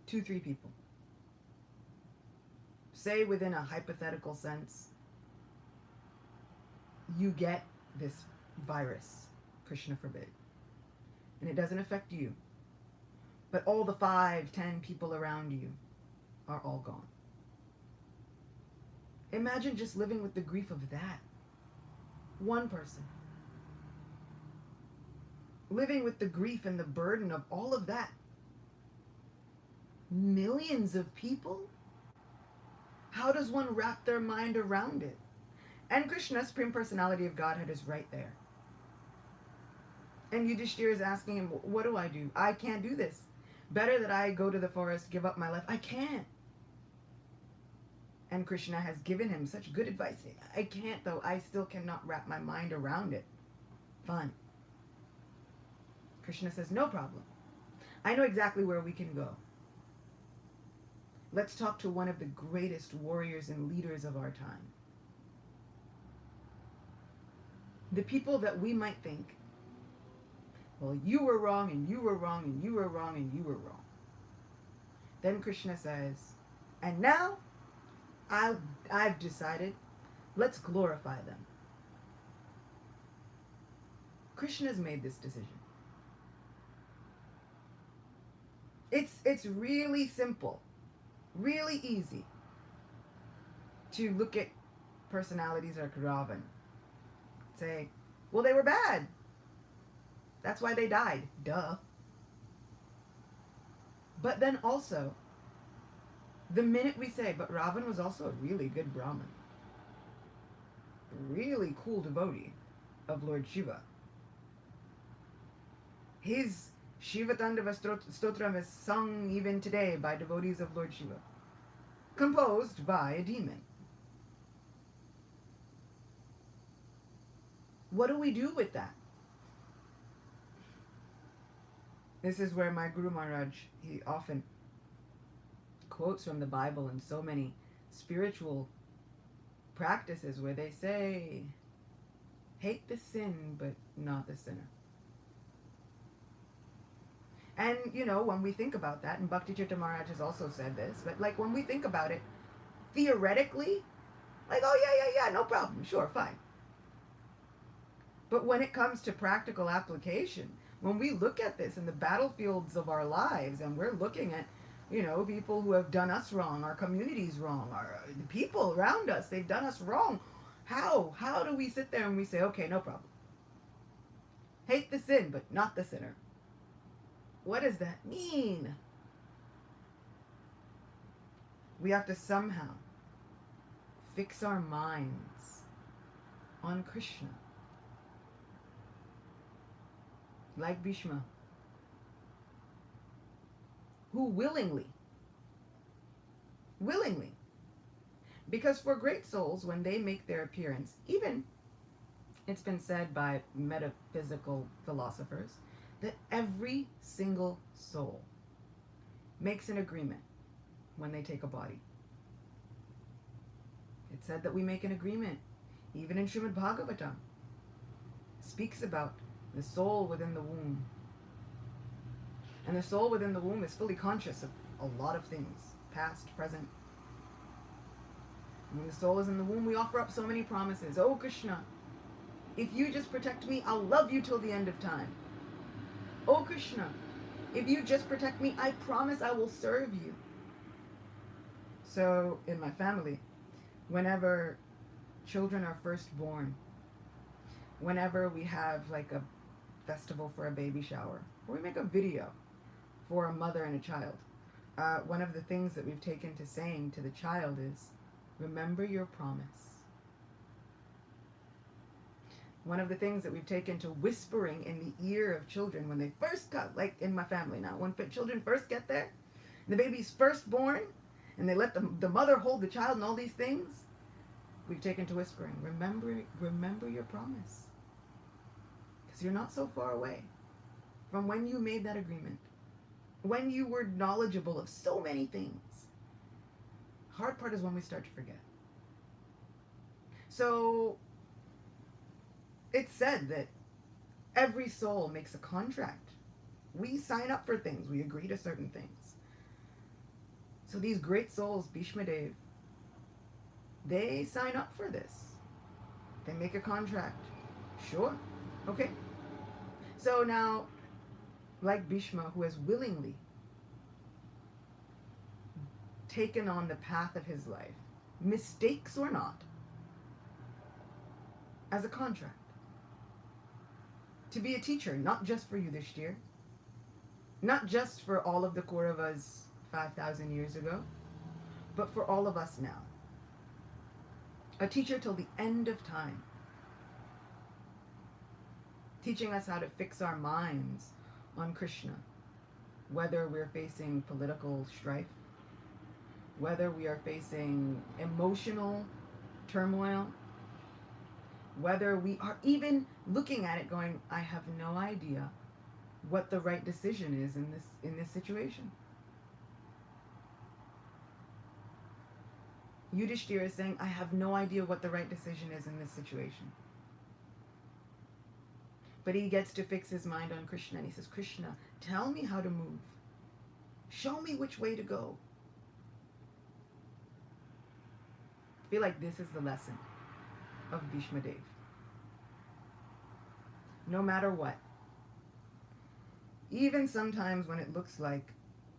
2, 3 people. Say within a hypothetical sense, you get this virus, Krishna forbid, and it doesn't affect you, but all the 5, 10 people around you are all gone. Imagine just living with the grief of that. One person. Living with the grief and the burden of all of that. Millions of people? How does one wrap their mind around it? And Krishna, Supreme Personality of Godhead, is right there. And Yudhishthira is asking him, what do I do? I can't do this. Better that I go to the forest, give up my life. I can't. And Krishna has given him such good advice. I can't, though. I still cannot wrap my mind around it. Fine. Krishna says, no problem. I know exactly where we can go. Let's talk to one of the greatest warriors and leaders of our time. The people that we might think, well, you were wrong, and you were wrong, and you were wrong, and you were wrong. Then Krishna says, and now I've decided, let's glorify them. Krishna's made this decision. It's really simple, really easy to look at personalities like Ravan. Say, well, they were bad. That's why they died. Duh. But then also, the minute we say, but Ravan was also a really good Brahmin. Really cool devotee of Lord Shiva. His Shiva Tandava Stotram is sung even today by devotees of Lord Shiva. Composed by a demon. What do we do with that? This is where my Guru Maharaj, he often quotes from the Bible and so many spiritual practices where they say, hate the sin, but not the sinner. And, when we think about that, and Bhakti Chitta Maharaj has also said this, but when we think about it, theoretically, oh yeah, no problem, sure, fine. But when it comes to practical application, when we look at this in the battlefields of our lives, and we're looking at, people who have done us wrong, our communities wrong, the people around us, they've done us wrong. How do we sit there and we say, okay, no problem. Hate the sin, but not the sinner. What does that mean? We have to somehow fix our minds on Krishna. Like Bhishma, who willingly, because for great souls, when they make their appearance, even it's been said by metaphysical philosophers, that every single soul makes an agreement when they take a body. It's said that we make an agreement, even in Srimad Bhagavatam. Speaks about the soul within the womb. And the soul within the womb is fully conscious of a lot of things, past, present. When the soul is in the womb, we offer up so many promises. Oh Krishna, if you just protect me, I'll love you till the end of time. Oh Krishna, if you just protect me, I promise I will serve you. So in my family, whenever children are first born, whenever we have like a festival for a baby shower, or we make a video for a mother and a child, one of the things that we've taken to saying to the child is, remember your promise. One of the things that we've taken to whispering in the ear of children when they first got, like in my family now, when children first get there, the baby's first born, and they let the mother hold the child and all these things, we've taken to whispering, remember your promise. Because you're not so far away from when you made that agreement, when you were knowledgeable of so many things. Hard part is when we start to forget. So it's said that every soul makes a contract. We sign up for things. We agree to certain things. So these great souls, Bhishmadev, they sign up for this. They make a contract. Sure. Okay. So now, like Bhishma, who has willingly taken on the path of his life, mistakes or not, as a contract. To be a teacher, not just for Yudhishthir, not just for all of the Kauravas 5,000 years ago, but for all of us now. A teacher till the end of time. Teaching us how to fix our minds on Krishna, whether we're facing political strife, whether we are facing emotional turmoil, whether we are even looking at it going, I have no idea what the right decision is in this situation. Yudhishthira is saying, I have no idea what the right decision is in this situation. But he gets to fix his mind on Krishna, and he says, Krishna, tell me how to move. Show me which way to go. I feel like this is the lesson of Bhishmadev. No matter what, even sometimes when it looks like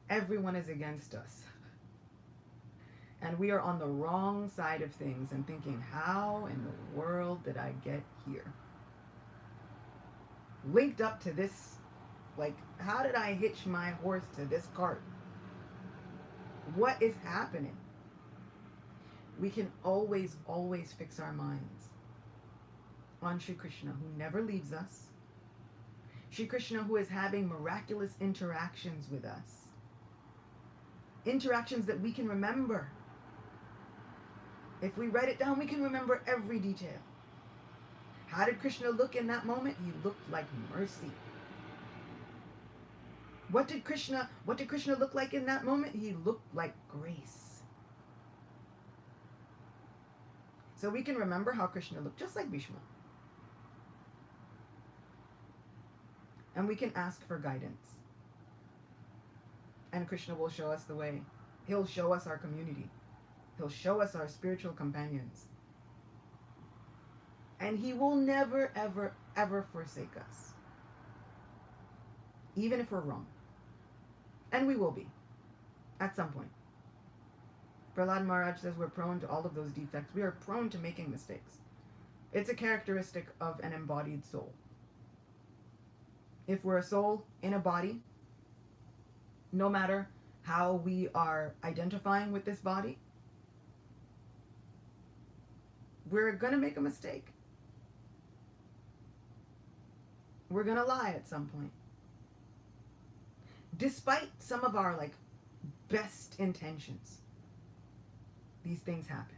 everyone is against us, and we are on the wrong side of things and thinking, how in the world did I get here? Linked up to this, like, how did I hitch my horse to this cart? What is happening? We can always fix our minds on Shri Krishna, who never leaves us. Shri Krishna, who is having miraculous interactions with us. Interactions that we can remember. If we write it down, we can remember every detail. How did Krishna look in that moment? He looked like mercy. What did Krishna look like in that moment? He looked like grace. So we can remember how Krishna looked, just like Bhishma. And we can ask for guidance. And Krishna will show us the way. He'll show us our community. He'll show us our spiritual companions. And he will never, ever, ever forsake us. Even if we're wrong. And we will be. At some point. Prahlad Maharaj says we're prone to all of those defects. We are prone to making mistakes. It's a characteristic of an embodied soul. If we're a soul in a body, no matter how we are identifying with this body, we're going to make a mistake. We're going to lie at some point. Despite some of our best intentions, these things happen.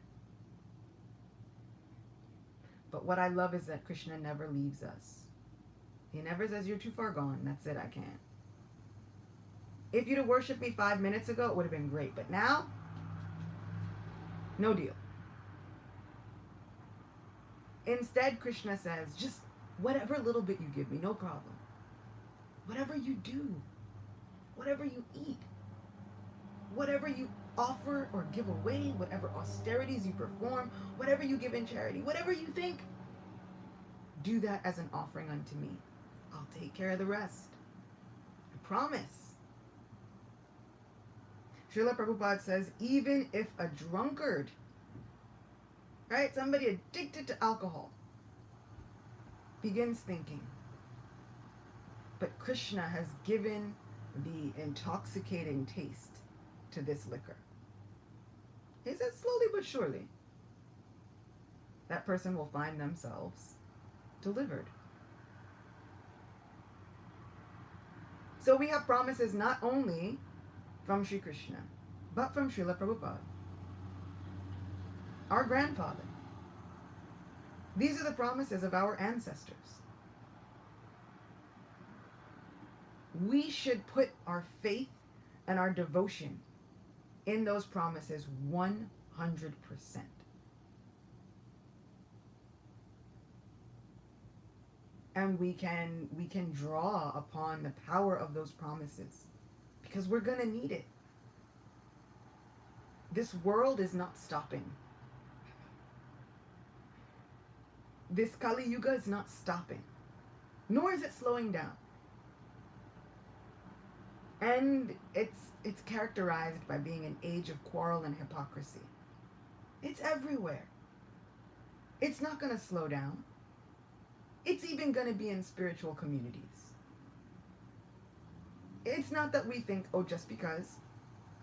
But what I love is that Krishna never leaves us. He never says, you're too far gone. That's it, I can't. If you'd have worshipped me 5 minutes ago, it would have been great. But now, no deal. Instead, Krishna says, just whatever little bit you give me, no problem. Whatever you do, whatever you eat, whatever you offer or give away, whatever austerities you perform, whatever you give in charity, whatever you think, do that as an offering unto me. I'll take care of the rest. I promise. Srila Prabhupada says, even if a drunkard, right, somebody addicted to alcohol, begins thinking, but Krishna has given the intoxicating taste to this liquor. He says, slowly but surely, that person will find themselves delivered. So we have promises not only from Sri Krishna, but from Srila Prabhupada, our grandfather. These are the promises of our ancestors. We should put our faith and our devotion in those promises 100%. And we can draw upon the power of those promises, because we're going to need it. This world is not stopping. This Kali Yuga is not stopping, nor is it slowing down. And it's characterized by being an age of quarrel and hypocrisy. It's everywhere. It's not going to slow down. It's even going to be in spiritual communities. It's not that we think, oh, just because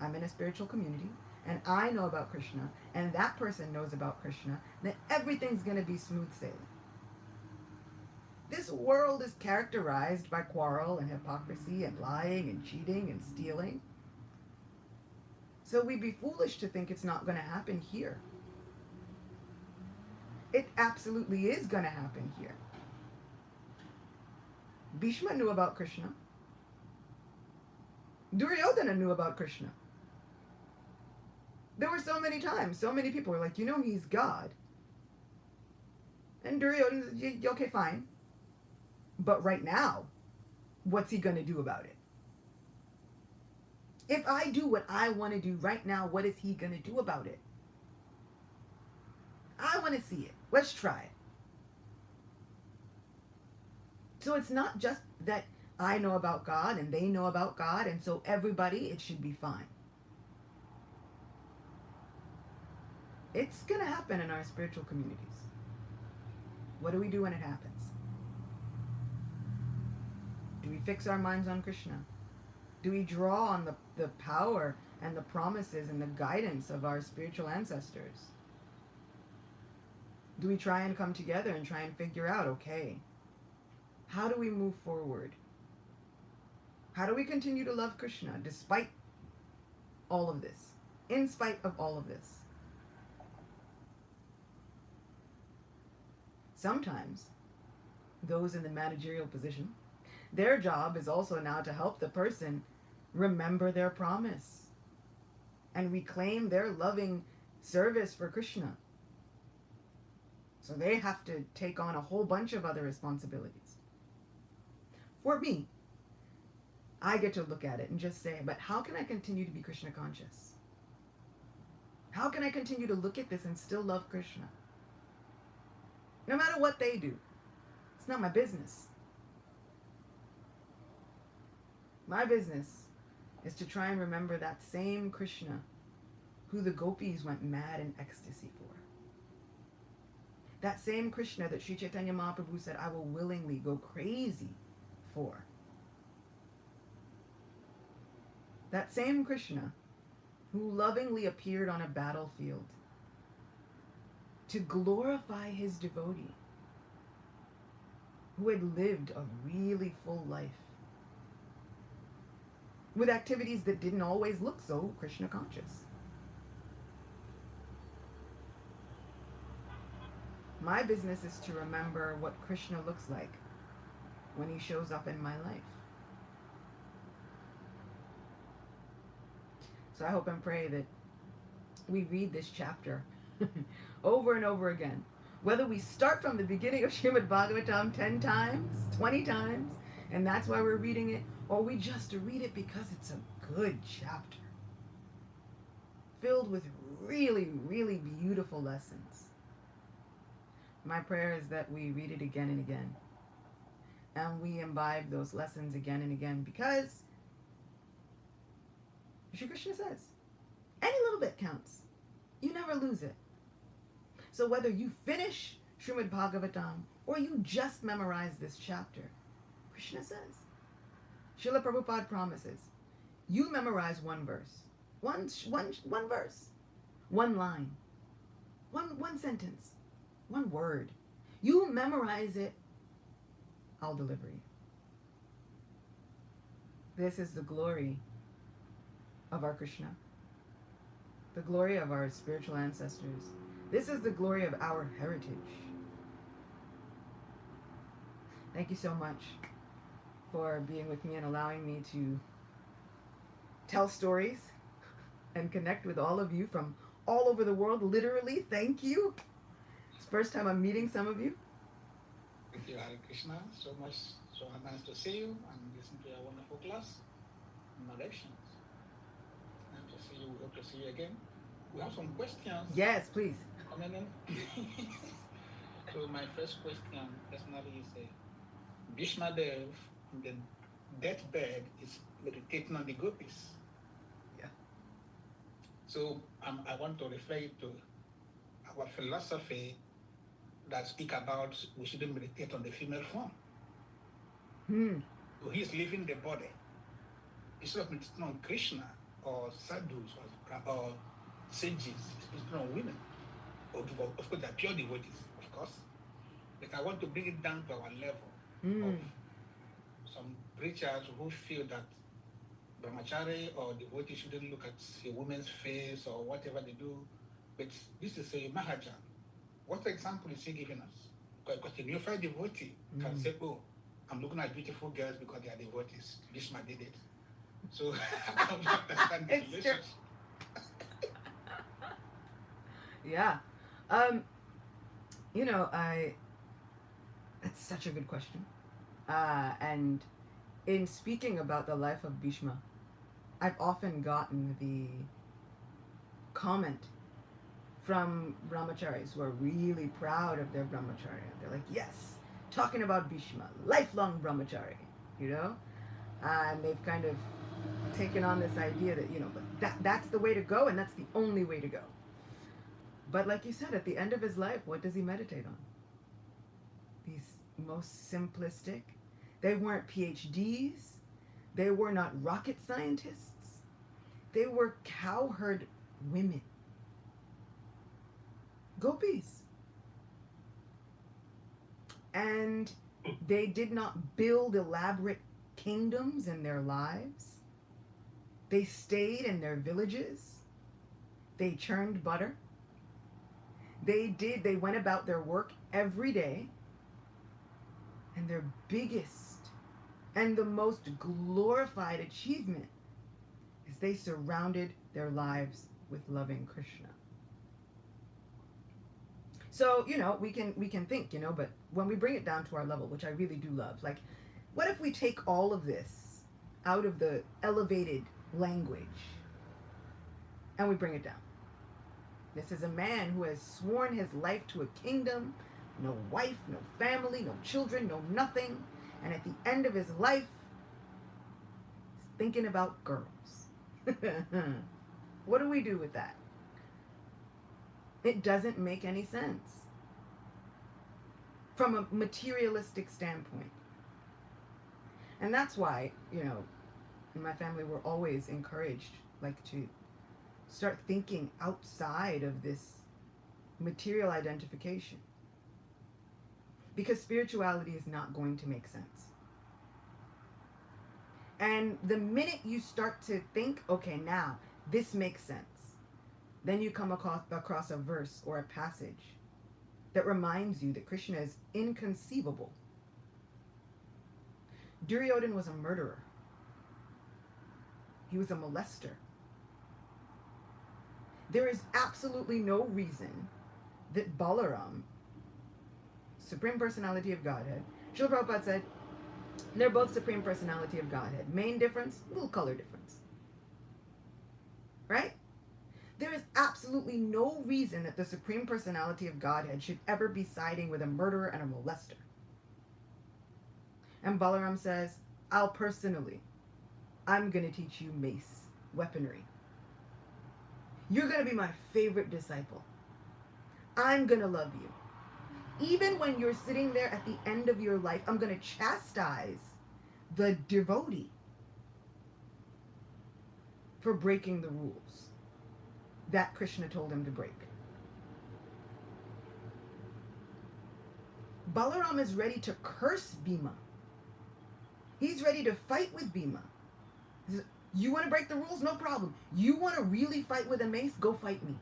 I'm in a spiritual community and I know about Krishna and that person knows about Krishna, that everything's going to be smooth sailing. This world is characterized by quarrel and hypocrisy and lying and cheating and stealing. So we'd be foolish to think it's not going to happen here. It absolutely is going to happen here. Bhishma knew about Krishna. Duryodhana knew about Krishna. There were so many times, so many people were like, you know, he's God. And Duryodhana said, okay, fine. But right now, what's he going to do about it? If I do what I want to do right now, what is he going to do about it? I want to see it. Let's try it. So it's not just that I know about God and they know about God, and so everybody, it should be fine. It's going to happen in our spiritual communities. What do we do when it happens? Do we fix our minds on Krishna? Do we draw on the power and the promises and the guidance of our spiritual ancestors? Do we try and come together and try and figure out, okay, how do we move forward? How do we continue to love Krishna despite all of this? In spite of all of this? Sometimes, those in the managerial position, their job is also now to help the person remember their promise and reclaim their loving service for Krishna. So they have to take on a whole bunch of other responsibilities. For me, I get to look at it and just say, but how can I continue to be Krishna conscious? How can I continue to look at this and still love Krishna? No matter what they do. It's not my business. My business is to try and remember that same Krishna who the gopis went mad in ecstasy for. That same Krishna that Sri Chaitanya Mahaprabhu said, I will willingly go crazy for. That same Krishna who lovingly appeared on a battlefield to glorify his devotee, who had lived a really full life with activities that didn't always look so Krishna conscious. My business is to remember what Krishna looks like when he shows up in my life. So I hope and pray that we read this chapter over and over again. Whether we start from the beginning of Srimad Bhagavatam 10 times, 20 times, and that's why we're reading it, or we just read it because it's a good chapter. filled with really, really beautiful lessons. My prayer is that we read it again and again, and we imbibe those lessons again and again, because Shri Krishna says, any little bit counts. You never lose it. So whether you finish Srimad Bhagavatam or you just memorize this chapter, Krishna says, Srila Prabhupada promises, you memorize one verse, one verse, one line, one sentence, one word. You memorize it, I'll deliver you. This is the glory of our Krishna, the glory of our spiritual ancestors. This is the glory of our heritage. Thank you so much for being with me and allowing me to tell stories and connect with all of you from all over the world. Literally, thank you. It's the first time I'm meeting some of you. Thank you, Hare Krishna. So much, so nice to see you and listen to your wonderful class and narrations. Nice to see you. We hope to see you again. We have some questions. Yes, please. Coming in. So my first question personally is Bhishmadev in the deathbed is meditating on the gopis. Yeah. So I want to refer you to our philosophy that speak about we shouldn't meditate on the female form. So he's leaving the body. Instead of meditating on Krishna or sadhus or sages, he's meditating on women. Of course, they're pure devotees, of course. But I want to bring it down to our level of some preachers who feel that brahmachari or devotee shouldn't look at a woman's face or whatever they do. But this is a Mahajan. What example is he giving us? Because a neophyte devotee can say, oh, I'm looking at beautiful girls because they are devotees. Bhishma did it. So I don't understand the relationship. Yeah. That's such a good question. And in speaking about the life of Bhishma, I've often gotten the comment from brahmacharis who are really proud of their brahmacharya. They're like, yes, talking about Bhishma, lifelong brahmachari, and they've kind of taken on this idea that, but that's the way to go, and that's the only way to go. But like you said, at the end of his life, what does he meditate on? These most simplistic. They weren't PhDs. They were not rocket scientists. They were cowherd women. Gopis. And they did not build elaborate kingdoms in their lives. They stayed in their villages. They churned butter. They went about their work every day. And their biggest and the most glorified achievement is they surrounded their lives with loving Krishna. So, we can think, but when we bring it down to our level, which I really do love, like, what if we take all of this out of the elevated language and we bring it down? This is a man who has sworn his life to a kingdom, no wife, no family, no children, no nothing. And at the end of his life, he's thinking about girls. What do we do with that? It doesn't make any sense from a materialistic standpoint. And that's why, in my family, we're always encouraged, to start thinking outside of this material identification. Because spirituality is not going to make sense. And the minute you start to think, okay, now this makes sense, then you come across a verse or a passage that reminds you that Krishna is inconceivable. Duryodhana was a murderer. He was a molester. There is absolutely no reason that Balaram, Supreme Personality of Godhead, Srila Prabhupada said, they're both Supreme Personality of Godhead. Main difference, little color difference. Right? There is absolutely no reason that the Supreme Personality of Godhead should ever be siding with a murderer and a molester. And Balaram says, I'm going to teach you mace, weaponry. You're going to be my favorite disciple. I'm going to love you. Even when you're sitting there at the end of your life, I'm going to chastise the devotee for breaking the rules that Krishna told him to break. Balaram is ready to curse Bhima. He's ready to fight with Bhima. He says, you want to break the rules? No problem. You want to really fight with a mace? Go fight me.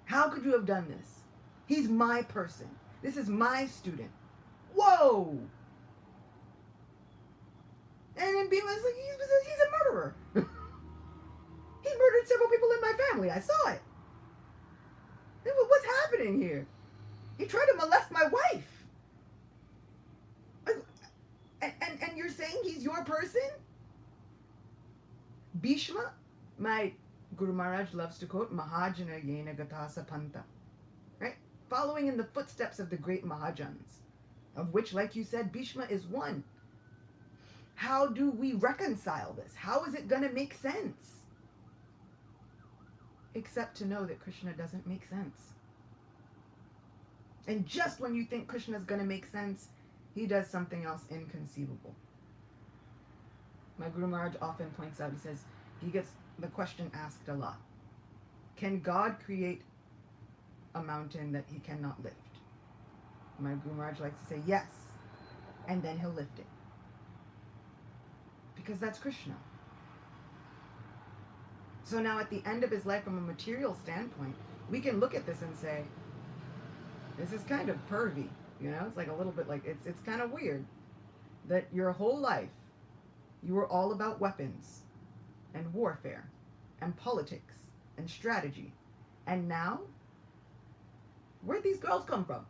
How could you have done this? He's my person. This is my student. Whoa! And then Bhima's like, he's a murderer. He murdered several people in my family. I saw it. What's happening here? He tried to molest my wife. And you're saying he's your person? Bhishma, my Guru Maharaj loves to quote, Mahajana Yena Gatasa Panta. Right? Following in the footsteps of the great Mahajans, of which, like you said, Bhishma is one. How do we reconcile this? How is it going to make sense? Except to know that Krishna doesn't make sense. And just when you think Krishna is going to make sense, he does something else inconceivable. My Guru Maharaj often points out, he says, he gets the question asked a lot. Can God create a mountain that he cannot lift? My Guru Maharaj likes to say yes, and then he'll lift it. Because that's Krishna. So now at the end of his life, from a material standpoint, we can look at this and say, this is kind of pervy, you know? It's like a little bit like, it's kind of weird that your whole life, you were all about weapons and warfare and politics and strategy. And now, where'd these girls come from?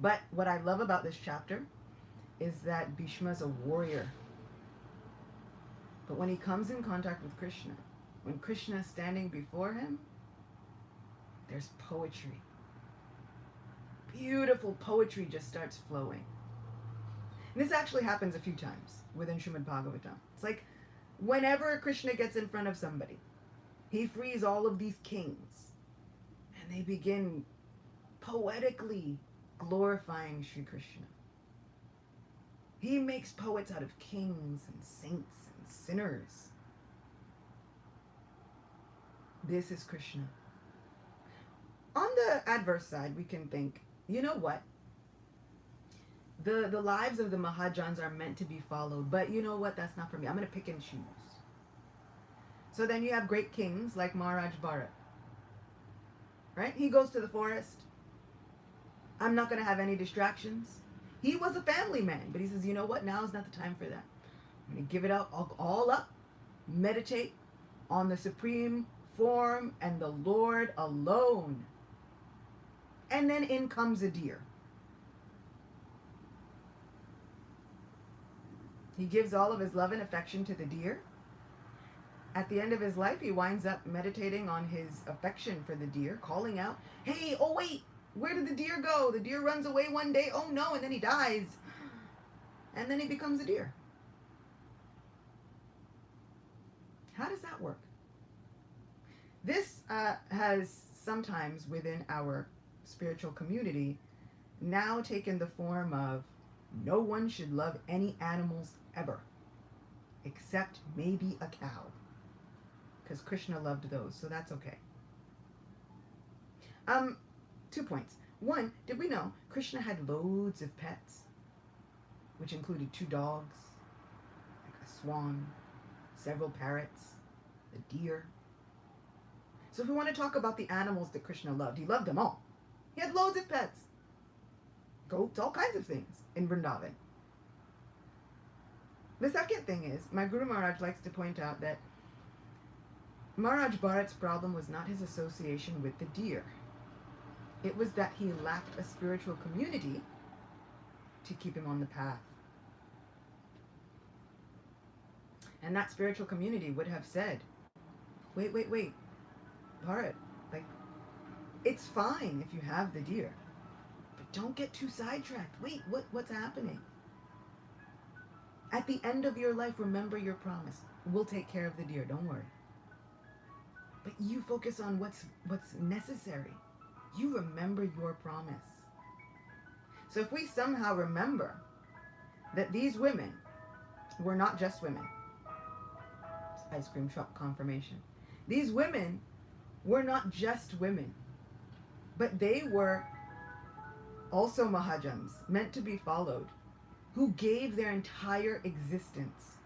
But what I love about this chapter is that Bhishma's a warrior. But when he comes in contact with Krishna, when Krishna is standing before him, there's poetry. Beautiful poetry just starts flowing. And this actually happens a few times within Srimad Bhagavatam. It's like whenever Krishna gets in front of somebody, he frees all of these kings, and they begin poetically glorifying Sri Krishna. He makes poets out of kings and saints and sinners. This is Krishna. On the adverse side, we can think, you know what? The lives of the Mahajans are meant to be followed, but you know what? That's not for me. I'm going to pick and choose. So then you have great kings like Maharaj Bharat. Right? He goes to the forest. I'm not going to have any distractions. He was a family man, but he says, you know what? Now is not the time for that. I'm going to give it all up, meditate on the supreme form and the Lord alone. And then in comes a deer. He gives all of his love and affection to the deer. At the end of his life, he winds up meditating on his affection for the deer, calling out, hey, oh wait, where did the deer go? The deer runs away one day, oh no, and then he dies. And then he becomes a deer. How does that work? This has sometimes within our spiritual community now taken the form of no one should love any animals ever, except maybe a cow, because Krishna loved those, so that's okay. 2 points. One, did we know Krishna had loads of pets, which included 2 dogs, like a swan, several parrots, a deer. So if we want to talk about the animals that Krishna loved, he loved them all. He had loads of pets, goats, all kinds of things in Vrindavan. The second thing is, my Guru Maharaj likes to point out that Maharaj Bharat's problem was not his association with the deer. It was that he lacked a spiritual community to keep him on the path. And that spiritual community would have said, wait, Bharat, like, it's fine if you have the deer, but don't get too sidetracked. Wait, what's happening? At the end of your life, remember your promise. We'll take care of the deer, don't worry. But you focus on what's necessary. You remember your promise. So if we somehow remember that these women were not just women, ice cream truck confirmation. These women were not just women, but they were also Mahajans, meant to be followed, who gave their entire existence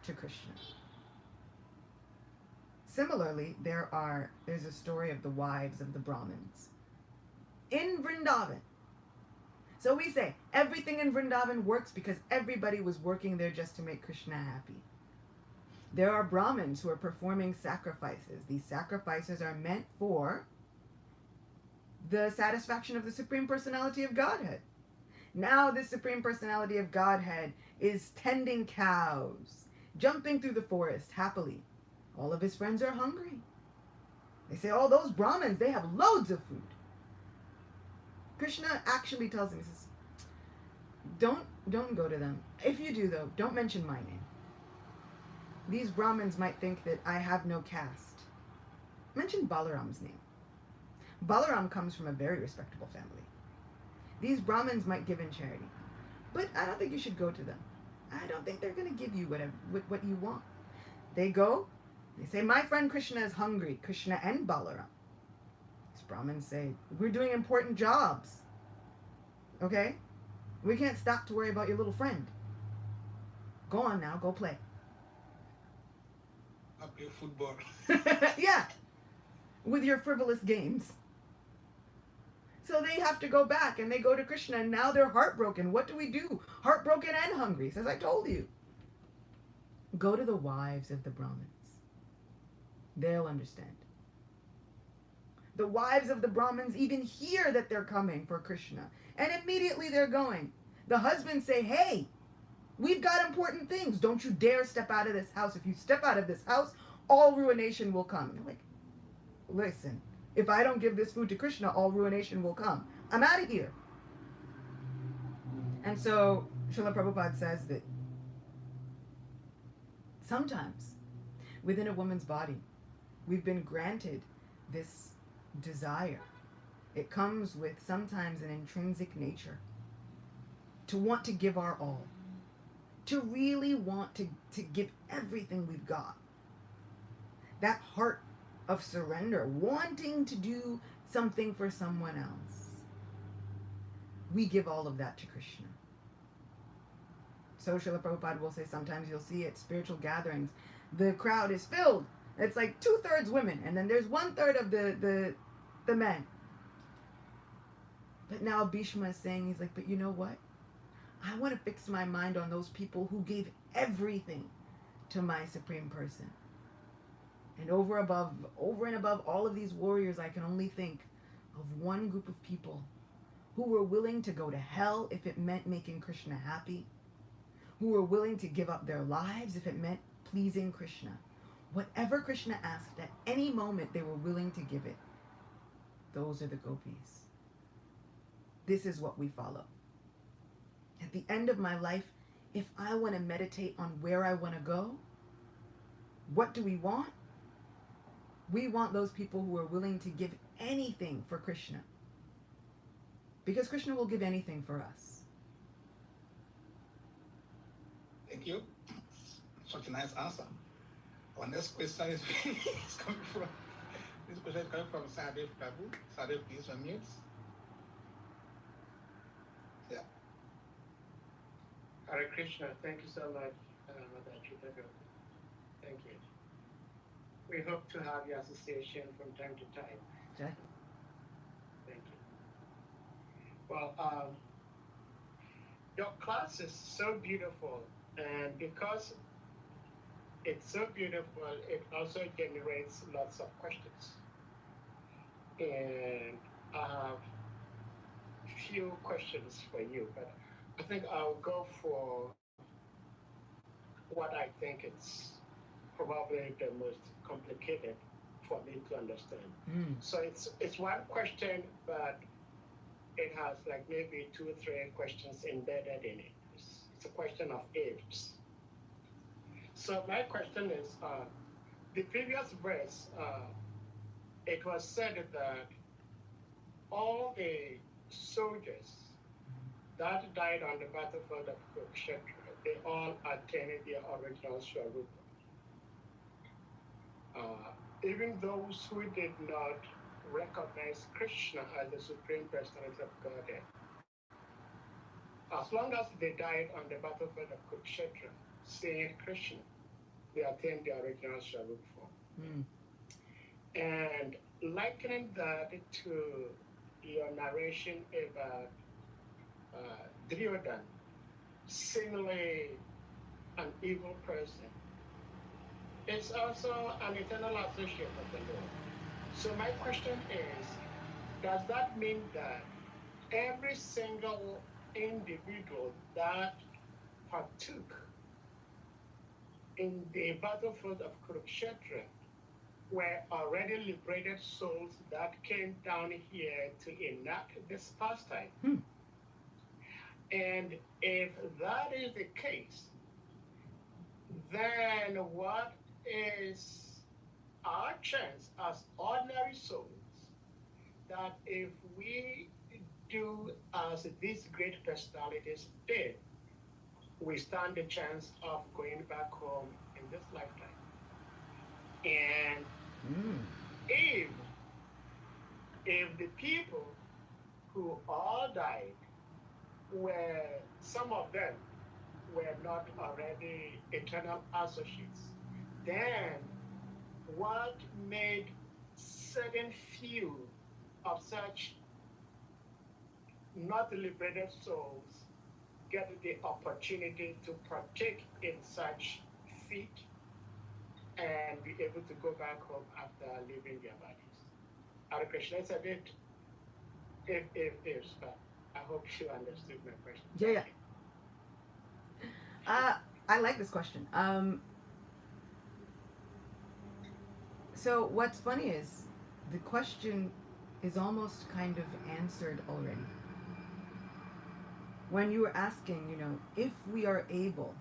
to Krishna. Similarly, there's a story of the wives of the Brahmins in Vrindavan. So we say everything in Vrindavan works because everybody was working there just to make Krishna happy. There are Brahmins who are performing sacrifices. These sacrifices are meant for the satisfaction of the Supreme Personality of Godhead. Now the Supreme Personality of Godhead is tending cows, jumping through the forest happily. All of his friends are hungry. They say, oh, those Brahmins, they have loads of food. Krishna actually tells him, he says, don't go to them. If you do, though, don't mention my name. These Brahmins might think that I have no caste. Mention Balaram's name. Balaram comes from a very respectable family. These Brahmins might give in charity, but I don't think you should go to them. I don't think they're going to give you what you want. They go, they say, my friend Krishna is hungry, Krishna and Balaram. These Brahmins say, we're doing important jobs. Okay? We can't stop to worry about your little friend. Go on now, go play. I play football. Yeah, with your frivolous games. So they have to go back and they go to Krishna and now they're heartbroken. What do we do? Heartbroken and hungry, says I told you. Go to the wives of the Brahmins. They'll understand. The wives of the Brahmins even hear that they're coming for Krishna. And immediately they're going. The husbands say, hey, we've got important things. Don't you dare step out of this house. If you step out of this house, all ruination will come. And they're like, listen, if I don't give this food to Krishna, all ruination will come. I'm out of here. And so Srila Prabhupada says that sometimes within a woman's body, we've been granted this desire. It comes with sometimes an intrinsic nature to want to give our all, to really want to give everything we've got. That heart of surrender, wanting to do something for someone else. We give all of that to Krishna. So Srila Prabhupada will say sometimes you'll see at spiritual gatherings, the crowd is filled. It's like 2/3 women, and then there's 1/3 of the men. But now Bhishma is saying, he's like, but you know what? I want to fix my mind on those people who gave everything to my Supreme Person. And over and above all of these warriors, I can only think of one group of people who were willing to go to hell if it meant making Krishna happy, who were willing to give up their lives if it meant pleasing Krishna. Whatever Krishna asked, at any moment they were willing to give it. Those are the gopis. This is what we follow. At the end of my life, if I want to meditate on where I want to go, what do we want? We want those people who are willing to give anything for Krishna. Because Krishna will give anything for us. Thank you. Such a nice answer. Our next question is coming from Sadev Prabhu. Sadev, please unmute. Yeah. Hare Krishna, thank you so much, Mother Chitaka. Thank you. We hope to have your association from time to time. Okay. Thank you. Well, your class is so beautiful, and because it's so beautiful, it also generates lots of questions. And I have few questions for you, but I think I'll go for what I think it's probably the most complicated for me to understand. Mm. So it's one question, but it has like maybe 2 or 3 questions embedded in it. It's a question of ifs. So my question is, the previous verse, it was said that all the soldiers that died on the battlefield of Kurukshetra, they all attained their original Swarupa. Even those who did not recognize Krishna as the Supreme Personality of Godhead, as long as they died on the battlefield of Kurukshetra, seeing Krishna, they attained the original Swarupa form. Mm. And likening that to your narration about Duryodhana, seemingly an evil person, it's also an eternal associate of the Lord. So my question is, does that mean that every single individual that partook in the battlefield of Kurukshetra were already liberated souls that came down here to enact this pastime? Hmm. And if that is the case, then what is our chance as ordinary souls that if we do as these great personalities did, we stand the chance of going back home in this lifetime? And Mm. if the people who all died were, some of them were not already eternal associates, then what made certain few of such not liberated souls get the opportunity to partake in such feat and be able to go back home after leaving their bodies? Hare Krishna, it's a bit if, but I hope you understood my question. Yeah. I like this question. So what's funny is the question is almost kind of answered already. When you were asking, if we are able,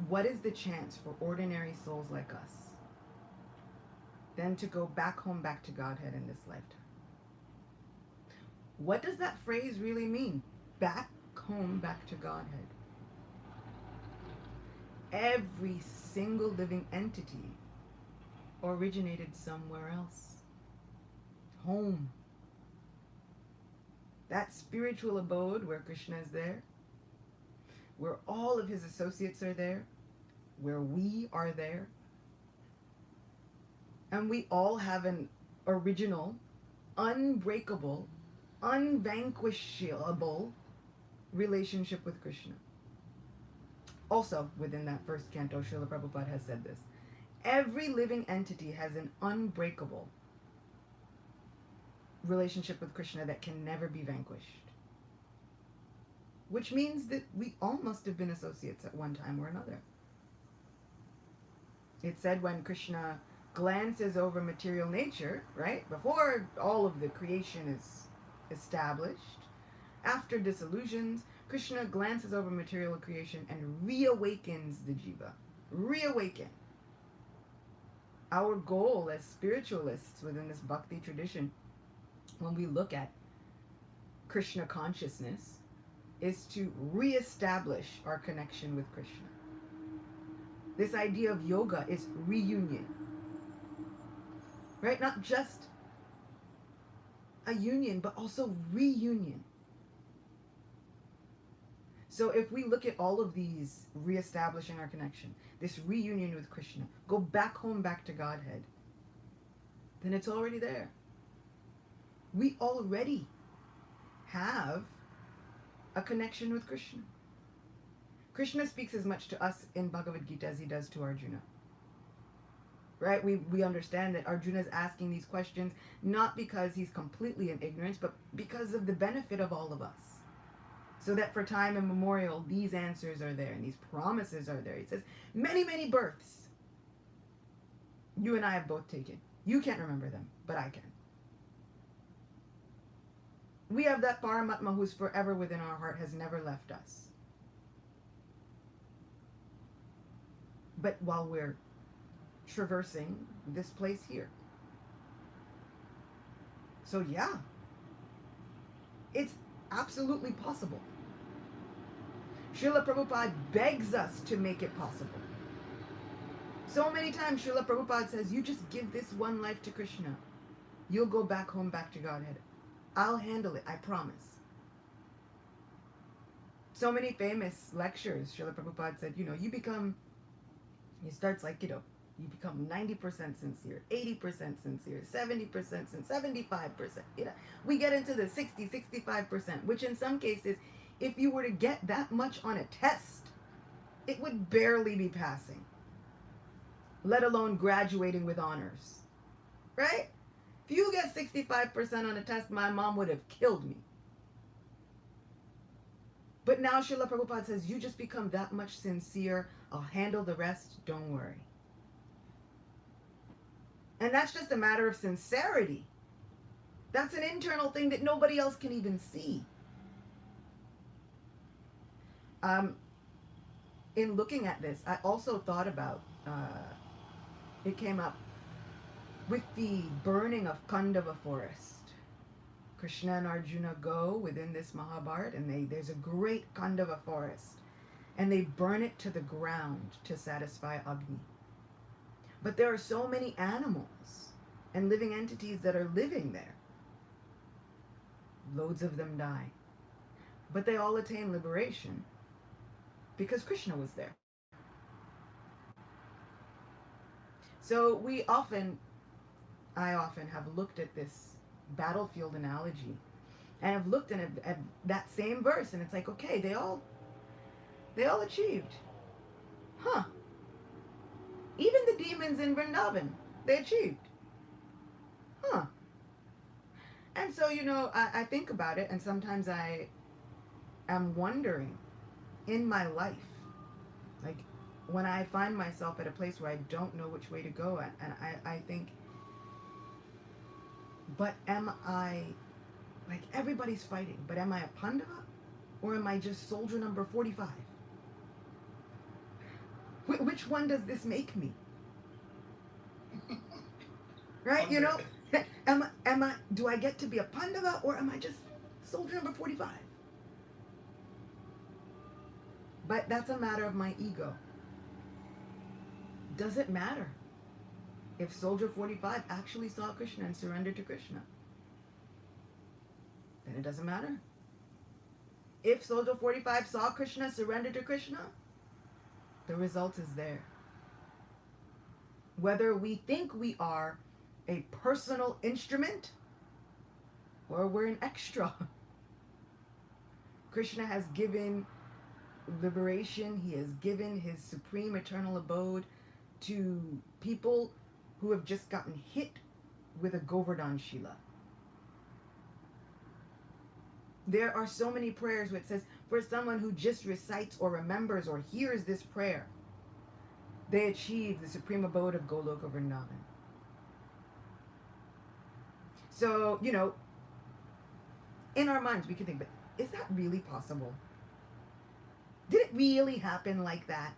what is the chance for ordinary souls like us then to go back home, back to Godhead in this lifetime? What does that phrase really mean? Back home, back to Godhead. Every single living entity originated somewhere else. Home. That spiritual abode where Krishna is there, where all of his associates are there, where we are there, and we all have an original, unbreakable, unvanquishable relationship with Krishna. Also, within that first canto, Srila Prabhupada has said this. Every living entity has an unbreakable relationship with Krishna that can never be vanquished. Which means that we all must have been associates at one time or another. It said when Krishna glances over material nature, right? Before all of the creation is established, after disillusions, Krishna glances over material creation and reawakens the jiva. Reawaken. Our goal as spiritualists within this bhakti tradition, when we look at Krishna consciousness, is to reestablish our connection with Krishna. This idea of yoga is reunion. Right? Not just a union, but also reunion. So if we look at all of these reestablishing our connection, this reunion with Krishna, go back home, back to Godhead, then it's already there. We already have a connection with Krishna. Krishna speaks as much to us in Bhagavad Gita as he does to Arjuna. Right? We understand that Arjuna is asking these questions not because he's completely in ignorance, but because of the benefit of all of us. So that for time immemorial, these answers are there and these promises are there. He says, many, many births. You and I have both taken. You can't remember them, but I can. We have that Paramatma who's forever within our heart, has never left us. But while we're traversing this place here. So yeah, it's absolutely possible. Srila Prabhupada begs us to make it possible. So many times Srila Prabhupada says, you just give this one life to Krishna. You'll go back home, back to Godhead. I'll handle it, I promise. So many famous lectures, Srila Prabhupada said, he starts like, you become 90% sincere, 80% sincere, 70% sincere, 75%. We get into the 60, 65%, which in some cases, if you were to get that much on a test, it would barely be passing, let alone graduating with honors, right? If you get 65% on a test, my mom would have killed me. But now Srila Prabhupada says, you just become that much sincere, I'll handle the rest, don't worry. And that's just a matter of sincerity. That's an internal thing that nobody else can even see. In looking at this, I also thought about, it came up with the burning of Kandava forest. Krishna and Arjuna go within this Mahabharat, and there's a great Kandava forest, and they burn it to the ground to satisfy Agni. But there are so many animals and living entities that are living there. Loads of them die. But they all attain liberation because Krishna was there. So I often have looked at this battlefield analogy and have looked at that same verse, and it's like, okay, they all achieved. Huh. Even the demons in Vrindavan, they achieved. Huh. And so, I think about it, and sometimes I am wondering in my life, like when I find myself at a place where I don't know which way to go, and I think, but am I, like everybody's fighting, but am I a Pandava? Or am I just soldier number 45? Which one does this make me? Right? Do I get to be a Pandava, or am I just soldier number 45? But that's a matter of my ego. Does it matter if soldier 45 actually saw Krishna and surrendered to Krishna? Then it doesn't matter. If soldier 45 saw Krishna, surrendered to Krishna, the result is there. Whether we think we are a personal instrument or we're an extra. Krishna has given liberation. He has given his supreme eternal abode to people who have just gotten hit with a Govardhan Shila. There are so many prayers where it says, for someone who just recites or remembers or hears this prayer, they achieve the supreme abode of Goloka Vrindavan. So, in our minds we can think, but is that really possible? Did it really happen like that?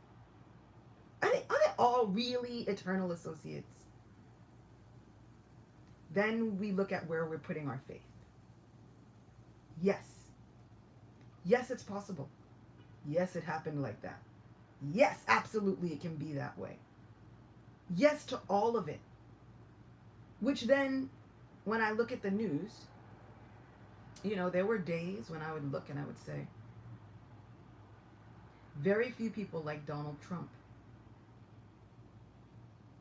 Are they all really eternal associates? Then we look at where we're putting our faith. Yes. Yes, it's possible. Yes, it happened like that. Yes, absolutely it can be that way. Yes to all of it. Which then, when I look at the news, there were days when I would look and I would say, very few people like Donald Trump.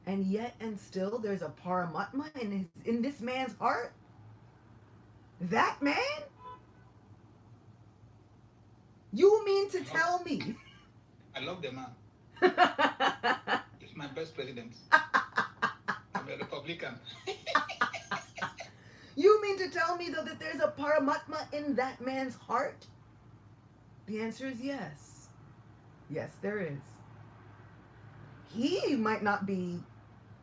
And yet and still there's a Paramatma in this man's heart. That man? You mean to tell me? I love the man. He's my best president. I'm a Republican. You mean to tell me, though, that there's a Paramatma in that man's heart? The answer is yes. Yes, there is. He might not be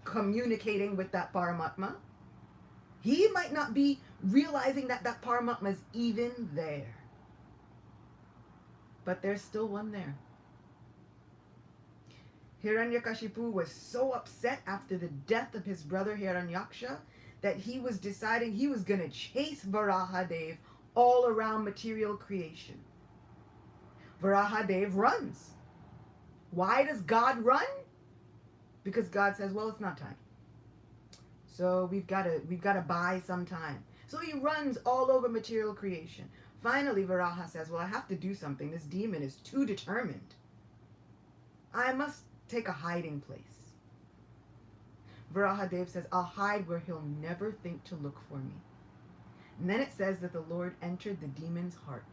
communicating with that Paramatma. He might not be realizing that that Paramatma is even there. But there's still one there. Hiranyakashipu was so upset after the death of his brother Hiranyaksha that he was deciding he was going to chase Varahadev all around material creation. Varahadev runs. Why does God run? Because God says, well, it's not time. So we've got to buy some time. So he runs all over material creation. Finally, Varaha says, well, I have to do something. This demon is too determined. I must take a hiding place. Varahadev says, I'll hide where he'll never think to look for me. And then it says that the Lord entered the demon's heart.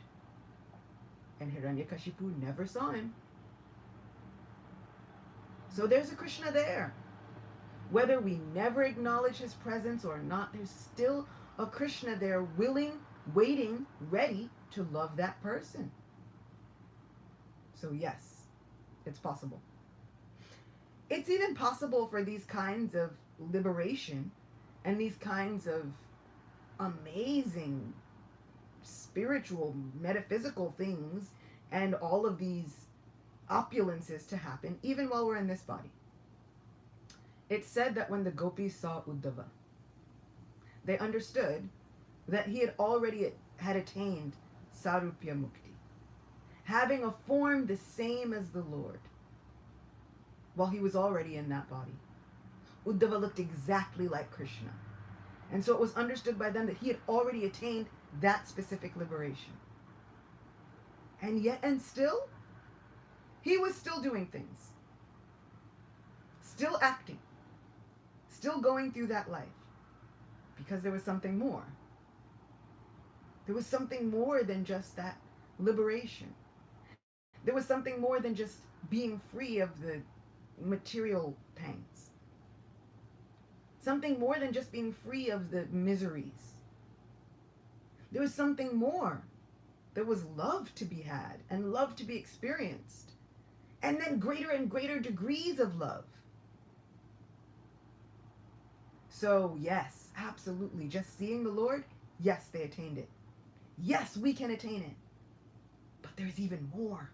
And Hiranyakashipu never saw him. So there's a Krishna there. Whether we never acknowledge his presence or not, there's still a Krishna there, willing, waiting, ready to love that person. So yes, it's possible. It's even possible for these kinds of liberation and these kinds of amazing spiritual, metaphysical things and all of these opulences to happen even while we're in this body. It's said that when the gopis saw Uddhava, they understood that he had already attained Sarupya Mukti, having a form the same as the Lord, while he was already in that body. Uddhava looked exactly like Krishna. And so it was understood by them that he had already attained that specific liberation. And yet, and still, he was still doing things, still acting, still going through that life, because there was something more. There was something more than just that liberation. There was something more than just being free of the material pangs. Something more than just being free of the miseries. There was something more. There was love to be had and love to be experienced. And then greater and greater degrees of love. So yes, absolutely. Just seeing the Lord, yes, they attained it. Yes, we can attain it. But there's even more.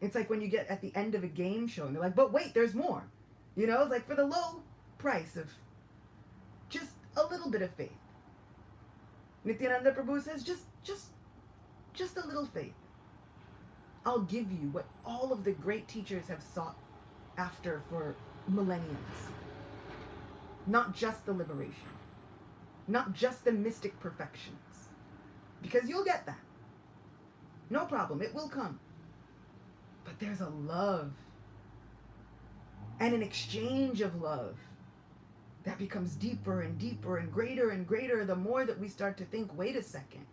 It's like when you get at the end of a game show and they're like, but wait, there's more. You know, it's like for the low price of just a little bit of faith. Nityananda Prabhu says, just a little faith. I'll give you what all of the great teachers have sought after for millenniums. Not just the liberation. Not just the mystic perfections. Because you'll get that. No problem, it will come. But there's a love and an exchange of love that becomes deeper and deeper and greater the more that we start to think, wait a second,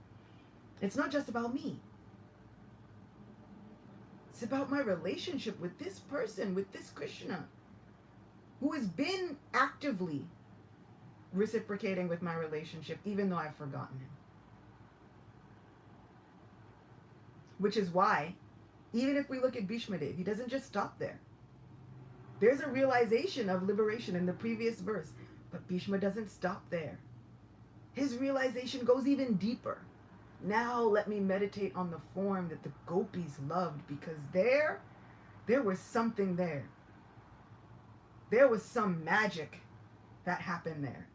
it's not just about me. It's about my relationship with this person, with this Krishna, who has been actively reciprocating with my relationship, even though I've forgotten him. Which is why, even if we look at Bhishmadev, he doesn't just stop there. There's a realization of liberation in the previous verse, but Bhishma doesn't stop there. His realization goes even deeper. Now let me meditate on the form that the gopis loved, because there was something there. There was some magic that happened there.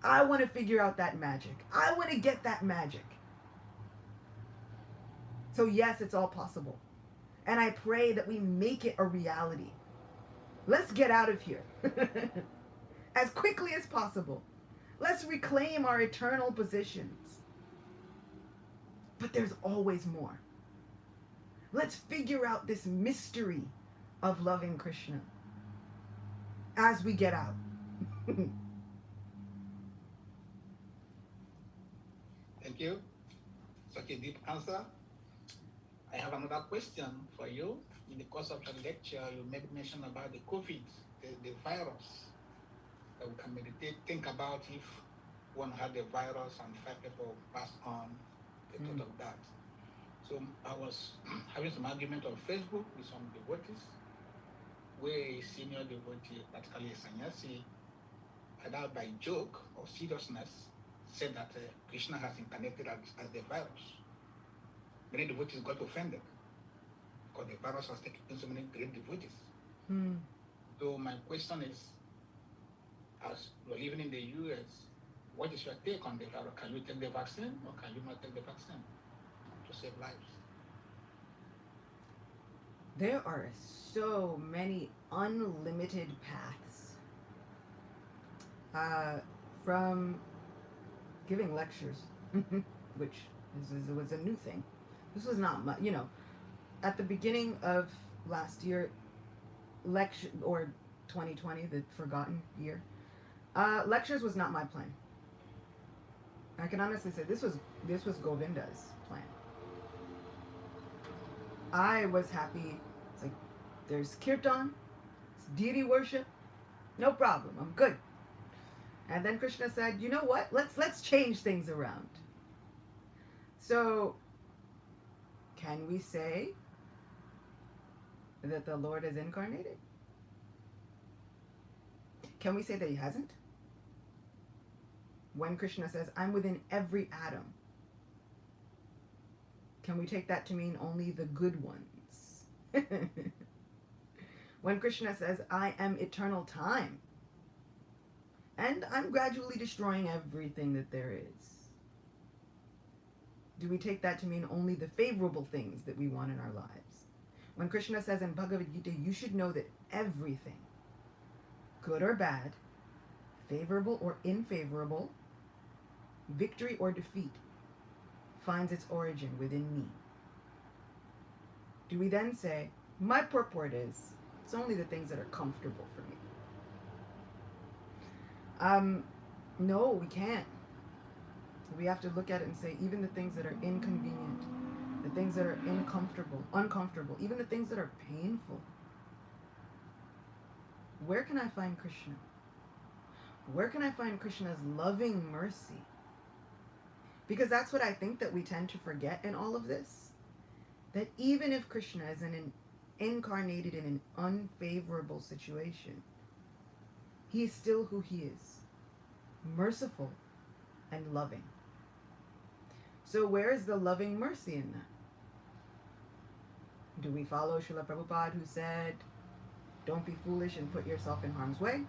I want to figure out that magic. I want to get that magic. So yes, it's all possible. And I pray that we make it a reality. Let's get out of here as quickly as possible. Let's reclaim our eternal positions. But there's always more. Let's figure out this mystery of loving Krishna as we get out. Thank you. Such a deep answer. I have another question for you. In the course of the lecture, you made mention about the COVID, the virus. That we can meditate, think about if one had the virus and 5 people passed on, the thought of that. So I was having some argument on Facebook with some devotees, where a senior devotee, particularly a sannyasi, either by joke or seriousness, said that Krishna has incarnated as the virus. Many devotees got offended because the virus was taking so many great devotees. So my question is, as you're living in the US, what is your take on the virus? Can you take the vaccine or can you not take the vaccine to save lives? There are so many unlimited paths. From giving lectures, which was a new thing. This was not much, at the beginning of last year, lecture, or 2020, the forgotten year, lectures was not my plan. I can honestly say this was Govinda's plan. I was happy. It's like, there's kirtan, it's deity worship, no problem, I'm good. And then Krishna said, you know what? Let's change things around. So, can we say that the Lord is incarnated? Can we say that he hasn't? When Krishna says, I'm within every atom, can we take that to mean only the good ones? When Krishna says, I am eternal time, and I'm gradually destroying everything that there is, do we take that to mean only the favorable things that we want in our lives? When Krishna says in Bhagavad Gita, you should know that everything, good or bad, favorable or unfavorable, victory or defeat, finds its origin within me. Do we then say, my purport is, it's only the things that are comfortable for me? No, we can't. We have to look at it and say, even the things that are inconvenient, the things that are uncomfortable, even the things that are painful, where can I find Krishna? Where can I find Krishna's loving mercy? Because that's what I think that we tend to forget in all of this. That even if Krishna is incarnated in an unfavorable situation, he is still who he is. Merciful and loving. So where is the loving mercy in that? Do we follow Srila Prabhupada, who said, don't be foolish and put yourself in harm's way?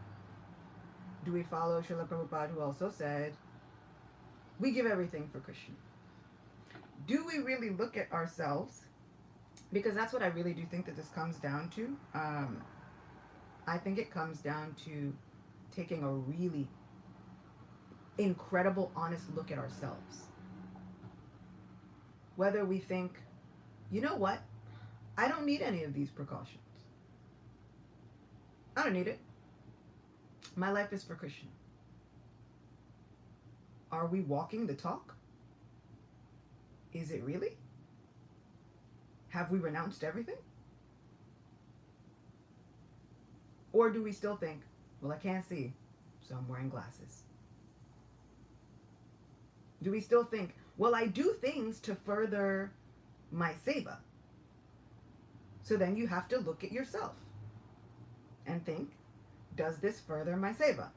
Do we follow Srila Prabhupada, who also said, we give everything for Krishna? Do we really look at ourselves? Because that's what I really do think that this comes down to. I think it comes down to taking a really incredible, honest look at ourselves. Whether we think, you know what? I don't need any of these precautions. I don't need it. My life is for Krishna. Are we walking the talk? Is it really? Have we renounced everything? Or do we still think, well, I can't see, so I'm wearing glasses? Do we still think, well, I do things to further my seva? So then you have to look at yourself and think, does this further my seva?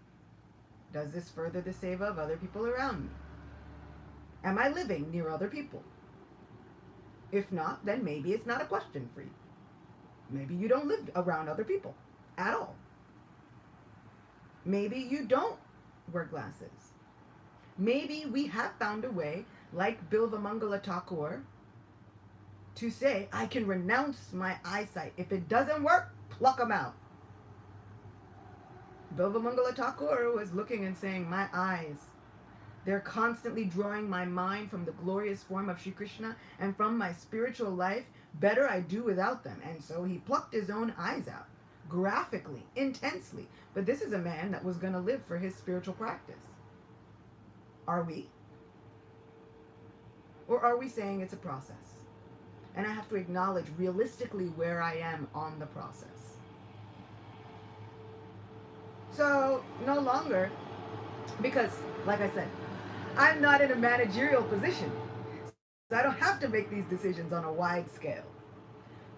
Does this further the seva of other people around me? Am I living near other people? If not, then maybe it's not a question for you. Maybe you don't live around other people at all. Maybe you don't wear glasses. Maybe we have found a way, like Bilvamangala Thakur, to say, I can renounce my eyesight. If it doesn't work, pluck them out. Bilvamangala Thakur was looking and saying, my eyes, they're constantly drawing my mind from the glorious form of Shri Krishna and from my spiritual life. Better I do without them. And so he plucked his own eyes out, graphically, intensely. But this is a man that was going to live for his spiritual practice. Are we? Or are we saying it's a process? And I have to acknowledge realistically where I am on the process. So, no longer, because, like I said, I'm not in a managerial position. I don't have to make these decisions on a wide scale.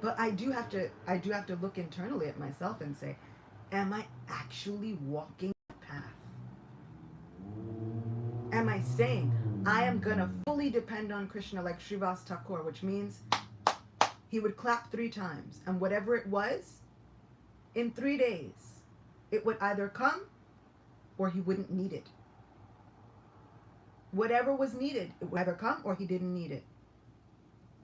But I do have to look internally at myself and say, am I actually walking the path? Am I saying I am gonna fully depend on Krishna like Srivas Thakur, which means he would clap 3 times, and whatever it was, in 3 days, it would either come or he wouldn't need it. Whatever was needed, it would either come or he didn't need it.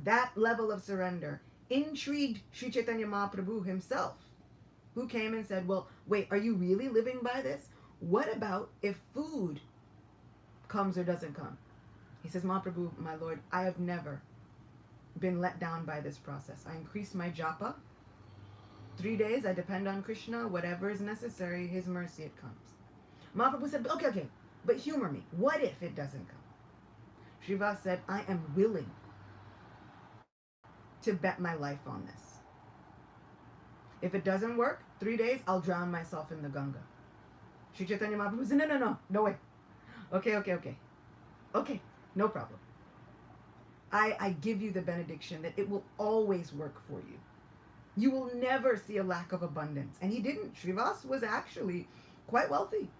That level of surrender intrigued Sri Chaitanya Mahaprabhu himself, who came and said, well, wait, are you really living by this? What about if food comes or doesn't come? He says, Mahaprabhu, my Lord, I have never been let down by this process. I increased my japa. 3 days, I depend on Krishna. Whatever is necessary, his mercy, it comes. Mahaprabhu said, okay, but humor me. What if it doesn't come? Srivas said, I am willing to bet my life on this. If it doesn't work, 3 days, I'll drown myself in the Ganga. Sri Chaitanya Mahaprabhu said, no way. Okay, no problem. I give you the benediction that it will always work for you. You will never see a lack of abundance. And he didn't. Srivas was actually quite wealthy.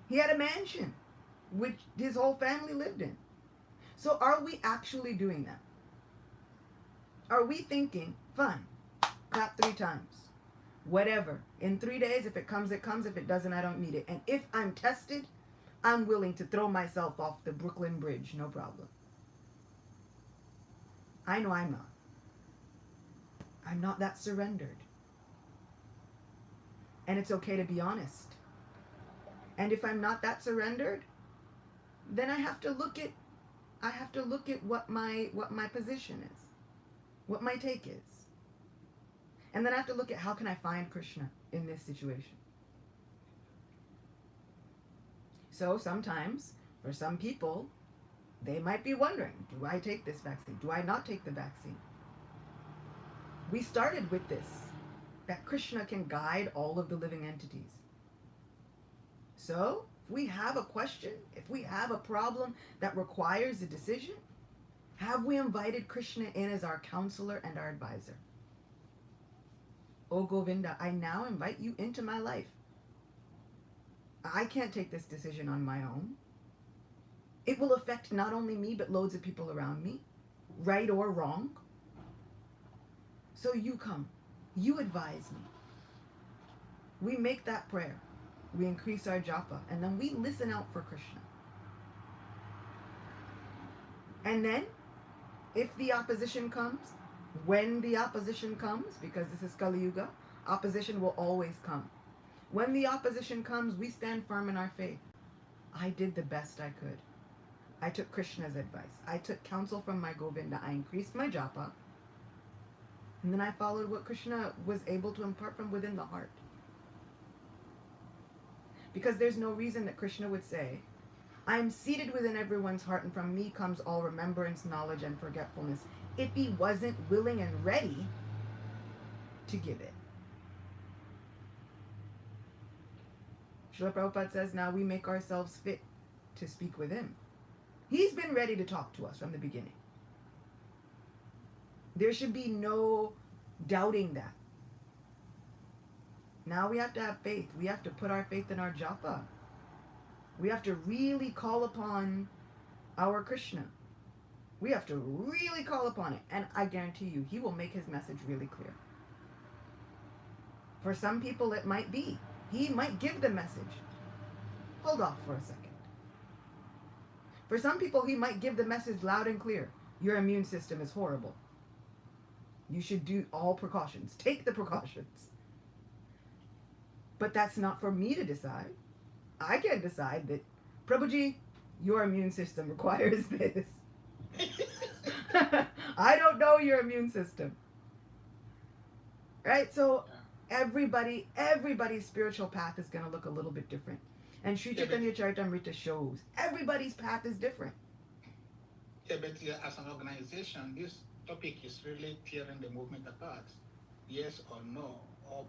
He had a mansion, which his whole family lived in. So are we actually doing that? Are we thinking, fine, clap 3 times, whatever. In 3 days, if it comes, it comes. If it doesn't, I don't need it. And if I'm tested, I'm willing to throw myself off the Brooklyn Bridge, no problem. I know I'm not. I'm not that surrendered. And it's okay to be honest. And if I'm not that surrendered, then I have to look at what my position is, what my take is. And then I have to look at how can I find Krishna in this situation. So sometimes, for some people, they might be wondering, do I take this vaccine? Do I not take the vaccine? We started with this, that Krishna can guide all of the living entities. So, if we have a question, if we have a problem that requires a decision, have we invited Krishna in as our counselor and our advisor? Oh Govinda, I now invite you into my life. I can't take this decision on my own. It will affect not only me, but loads of people around me, right or wrong. So you come, you advise me. We make that prayer. We increase our japa, and then we listen out for Krishna. And then, if the opposition comes, when the opposition comes, because this is Kali Yuga, opposition will always come. When the opposition comes, we stand firm in our faith. I did the best I could. I took Krishna's advice. I took counsel from my Govinda. I increased my japa. And then I followed what Krishna was able to impart from within the heart. Because there's no reason that Krishna would say, I am seated within everyone's heart, and from me comes all remembrance, knowledge, and forgetfulness, if he wasn't willing and ready to give it. Srila Prabhupada says, now we make ourselves fit to speak with him. He's been ready to talk to us from the beginning. There should be no doubting that. Now we have to have faith. We have to put our faith in our japa. We have to really call upon our Krishna. We have to really call upon it. And I guarantee you, he will make his message really clear. For some people, it might be. He might give the message. Hold off for a second. For some people, he might give the message loud and clear. Your immune system is horrible. You should do all precautions. Take the precautions. But that's not for me to decide. I can't decide that, Prabhuji, your immune system requires this. I don't know your immune system. Right? So everybody's spiritual path is going to look a little bit different. And Sri Chaitanya Charitamrita shows everybody's path is different. Yeah, but as an organization, this topic is really tearing the movement apart. Yes or no, or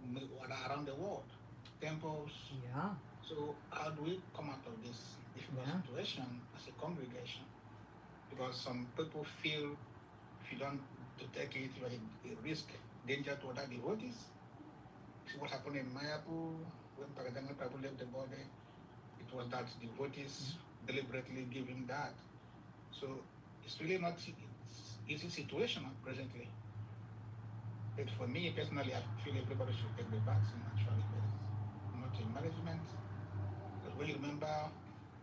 around the world. Temples. Yeah. So how do we come out of this difficult situation as a congregation? because some people feel if you don't to take it, you are a risk, danger to other devotees. See what happened in Mayapur when Paradanga Prabhu left the body. It was that devotees deliberately give him that. So it's really not easy situation presently. But for me personally, I feel everybody should take the vaccine actually, but it's not a management. Because when you remember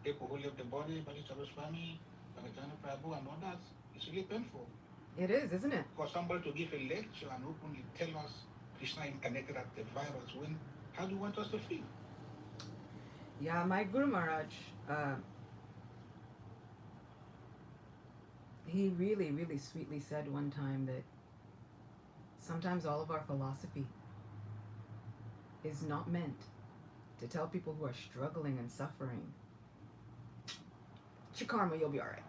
people who left the body, Bali Swami, Paradanga Prabhu, and others, it's really painful. It is, isn't it? For somebody to give a lecture and openly tell us Krishna incarnated as the virus, how do you want us to feel? Yeah, my Guru Maharaj, he really, really sweetly said one time that sometimes all of our philosophy is not meant to tell people who are struggling and suffering, it's your karma, you'll be alright.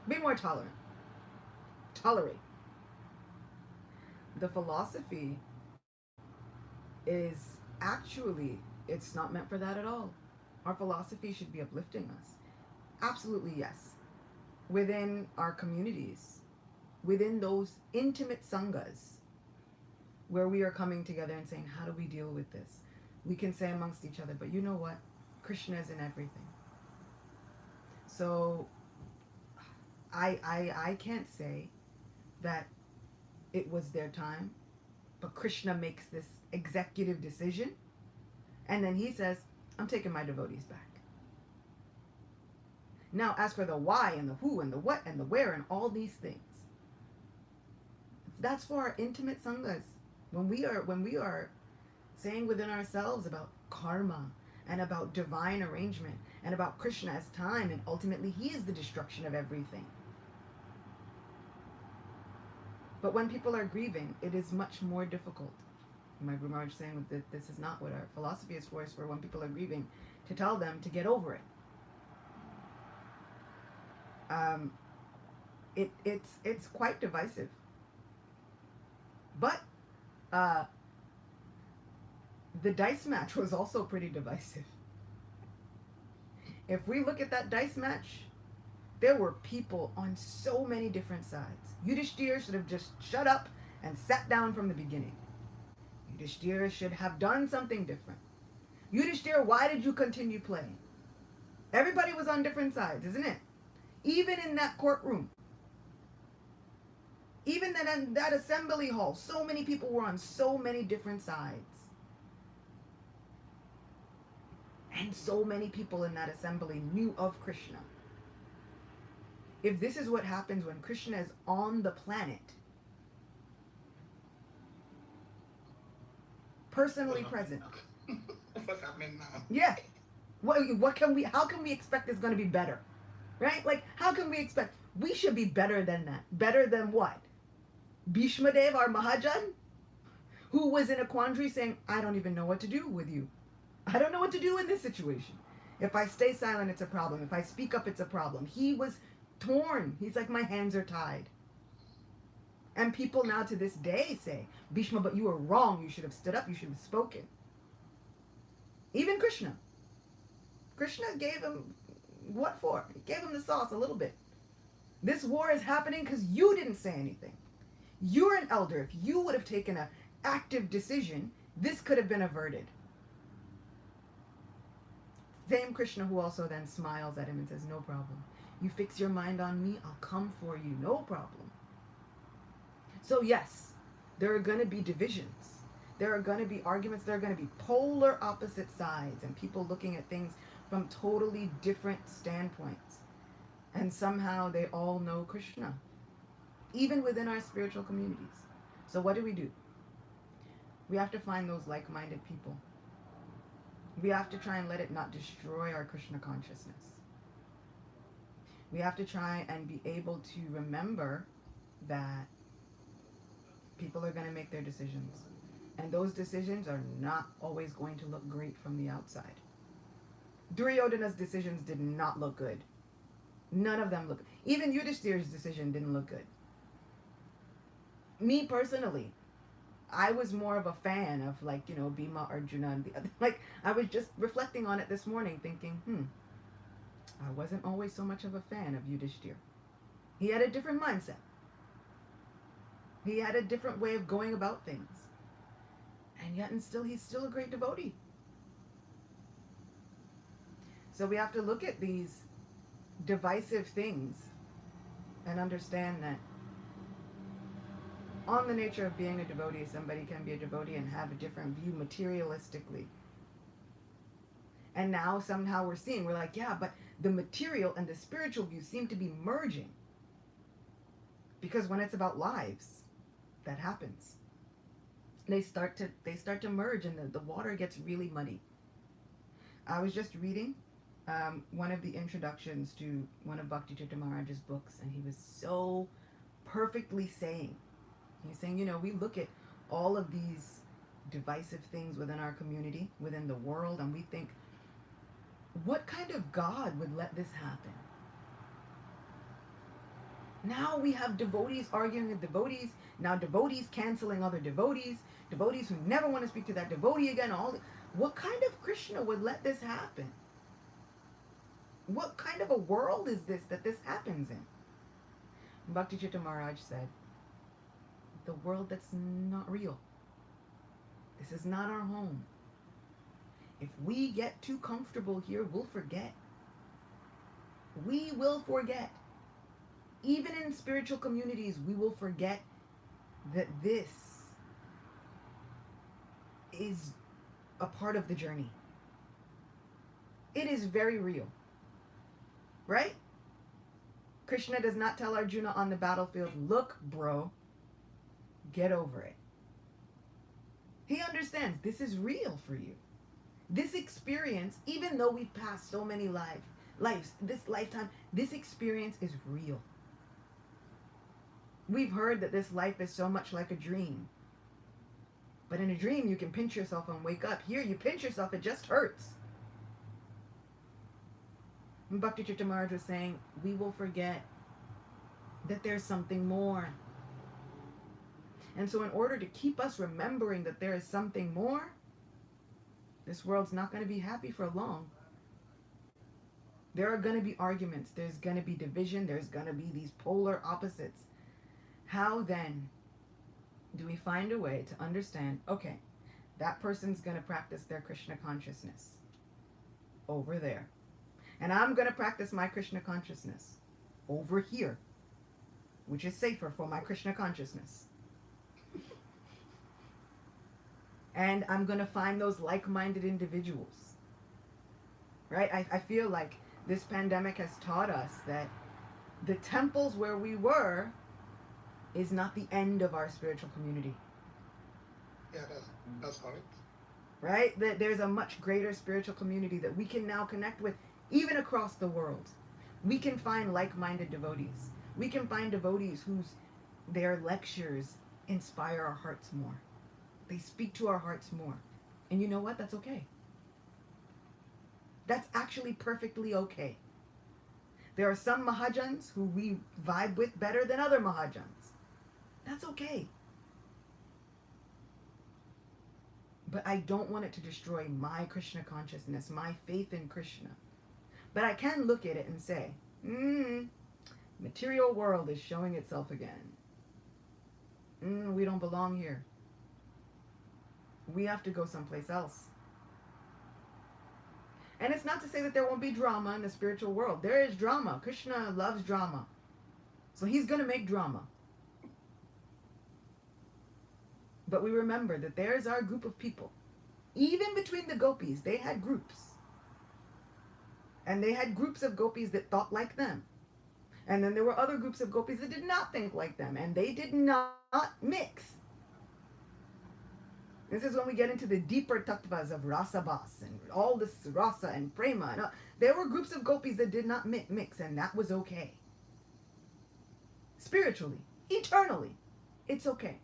Be more tolerant. Tolerate. The philosophy is actually, it's not meant for that at all. Our philosophy should be uplifting us. Absolutely, yes. Within our communities, within those intimate sanghas, where we are coming together and saying, how do we deal with this? We can say amongst each other, but you know what? Krishna is in everything. So I can't say that it was their time, but Krishna makes this executive decision, and then he says, I'm taking my devotees back. Now, as for the why and the who and the what and the where and all these things, that's for our intimate sanghas. When we are saying within ourselves about karma and about divine arrangement and about Krishna as time, and ultimately he is the destruction of everything. But when people are grieving, it is much more difficult. My Guru Maharaj is saying that this is not what our philosophy is for. It's for when people are grieving, to tell them to get over it. It's quite divisive. But the dice match was also pretty divisive. If we look at that dice match, there were people on so many different sides. Yudhishthira should have just shut up and sat down from the beginning. Yudhishthira should have done something different. Yudhishthira, why did you continue playing? Everybody was on different sides, isn't it? Even in that courtroom. Even in that assembly hall, so many people were on so many different sides. And so many people in that assembly knew of Krishna. If this is what happens when Krishna is on the planet, personally present. What's happening now? Yeah. How can we expect it's going to be better? Right? Like, how can we expect? We should be better than that. Better than what? Bhishmadev, our Mahajan, who was in a quandary saying, I don't even know what to do with you. I don't know what to do in this situation. If I stay silent, it's a problem. If I speak up, it's a problem. He was torn. He's like, my hands are tied. And people now to this day say, Bhishma, but you were wrong. You should have stood up. You should have spoken. Even Krishna. Krishna gave him what for? He gave him the sauce a little bit. This war is happening because you didn't say anything. You're an elder. If you would have taken an active decision, this could have been averted. Same Krishna who also then smiles at him and says, no problem. You fix your mind on me, I'll come for you, no problem. So yes, there are going to be divisions. There are going to be arguments. There are going to be polar opposite sides and people looking at things from totally different standpoints. And somehow they all know Krishna, even within our spiritual communities. So what do? We have to find those like-minded people. We have to try and let it not destroy our Krishna consciousness. We have to try and be able to remember that people are going to make their decisions. And those decisions are not always going to look great from the outside. Duryodhana's decisions did not look good. None of them look. Even Yudhishthira's decision didn't look good. Me personally, I was more of a fan of Bhima, Arjuna, and the other. I was just reflecting on it this morning thinking, I wasn't always so much of a fan of Yudhishthir. He had a different mindset. He had a different way of going about things. And yet and still he's still a great devotee. So we have to look at these divisive things and understand that on the nature of being a devotee, somebody can be a devotee and have a different view materialistically. And now somehow we're like, yeah, but the material and the spiritual view seem to be merging. Because when it's about lives, that happens. They start to merge, and the water gets really muddy. I was just reading one of the introductions to one of Bhakti Tirtha Maharaj's books, and he was so perfectly saying, he's saying, we look at all of these divisive things within our community, within the world, and we think, what kind of God would let this happen? Now we have devotees arguing with devotees, now devotees canceling other devotees who never want to speak to that devotee again. What kind of Krishna would let this happen? What kind of a world is this that this happens in? Bhakti Tirtha Maharaj said, the world that's not real. This is not our home. If we get too comfortable here, we'll forget. We will forget. Even in spiritual communities, we will forget that this is a part of the journey. It is very real. Right? Krishna does not tell Arjuna on the battlefield, look, bro, get over it. He understands this is real for you. This experience, even though we've passed so many lives, this lifetime, this experience is real. We've heard that this life is so much like a dream. But in a dream, you can pinch yourself and wake up. Here, you pinch yourself, it just hurts. And Bhakti Tirtha Maharaj was saying, we will forget that there's something more. And so in order to keep us remembering that there is something more, this world's not going to be happy for long. There are going to be arguments. There's going to be division. There's going to be these polar opposites. How then do we find a way to understand, okay, that person's going to practice their Krishna consciousness over there. And I'm going to practice my Krishna consciousness over here, which is safer for my Krishna consciousness. And I'm going to find those like-minded individuals. Right? I feel like this pandemic has taught us that the temples where we were is not the end of our spiritual community. Yeah, that's correct. Right? That there's a much greater spiritual community that we can now connect with, even across the world. We can find like-minded devotees. We can find devotees their lectures inspire our hearts more. They speak to our hearts more. And you know what? That's okay. That's actually perfectly okay. There are some Mahajans who we vibe with better than other Mahajans. That's okay. But I don't want it to destroy my Krishna consciousness, my faith in Krishna. But I can look at it and say, material world is showing itself again. We don't belong here. We have to go someplace else. And it's not to say that there won't be drama in the spiritual world. There is drama. Krishna loves drama. So he's going to make drama. But we remember that there's our group of people. Even between the gopis, they had groups. And they had groups of gopis that thought like them. And then there were other groups of gopis that did not think like them. And they did not mix. This is when we get into the deeper tattvas of rasa bas and all this rasa and prema. And there were groups of gopis that did not mix, and that was okay. Spiritually, eternally, it's okay.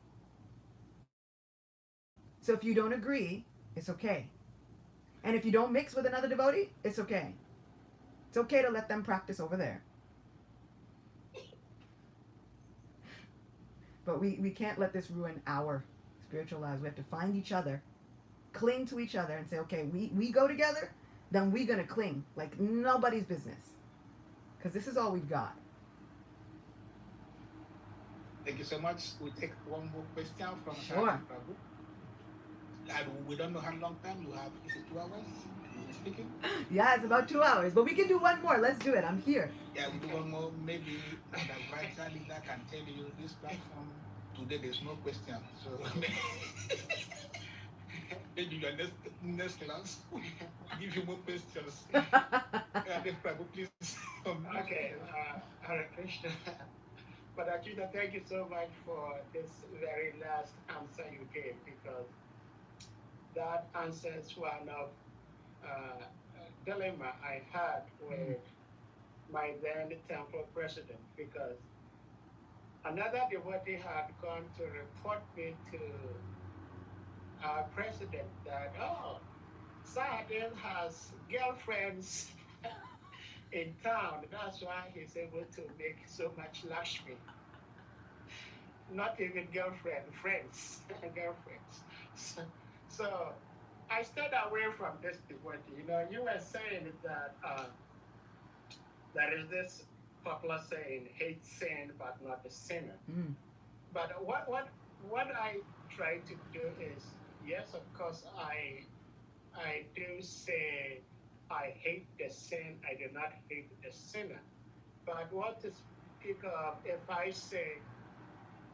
So if you don't agree, it's okay. And if you don't mix with another devotee, it's okay. It's okay to let them practice over there. But we can't let this ruin our spiritual lives. We have to find each other, cling to each other, and say, okay, we go together, then we're going to cling like nobody's business. because this is all we've got. Thank you so much. We take one more question from Sure. Hare Prabhu. And we don't know how long time you have. Is it 2 hours? You speaking? Yeah, it's about 2 hours, but we can do one more. Let's do it. I'm here. Yeah, we do one more. Maybe the virtual leader can tell you this platform today there's no question. So maybe your next class will give you more questions. Hare Prabhu, please. Okay, Hare Krishna. But Ajita, thank you so much for this very last answer you gave, because that answers one of dilemma I had with my then temple president, because another devotee had gone to report me to our president that, oh, Sahadev has girlfriends in town. That's why he's able to make so much Lakshmi. Not even girlfriend, friends, girlfriends. So I stayed away from this devotee. You know, you were saying that there is this popular saying, hate sin but not the sinner. Mm. But what I try to do is, yes, of course, I do say I hate the sin. I do not hate the sinner. But what is speak of if I say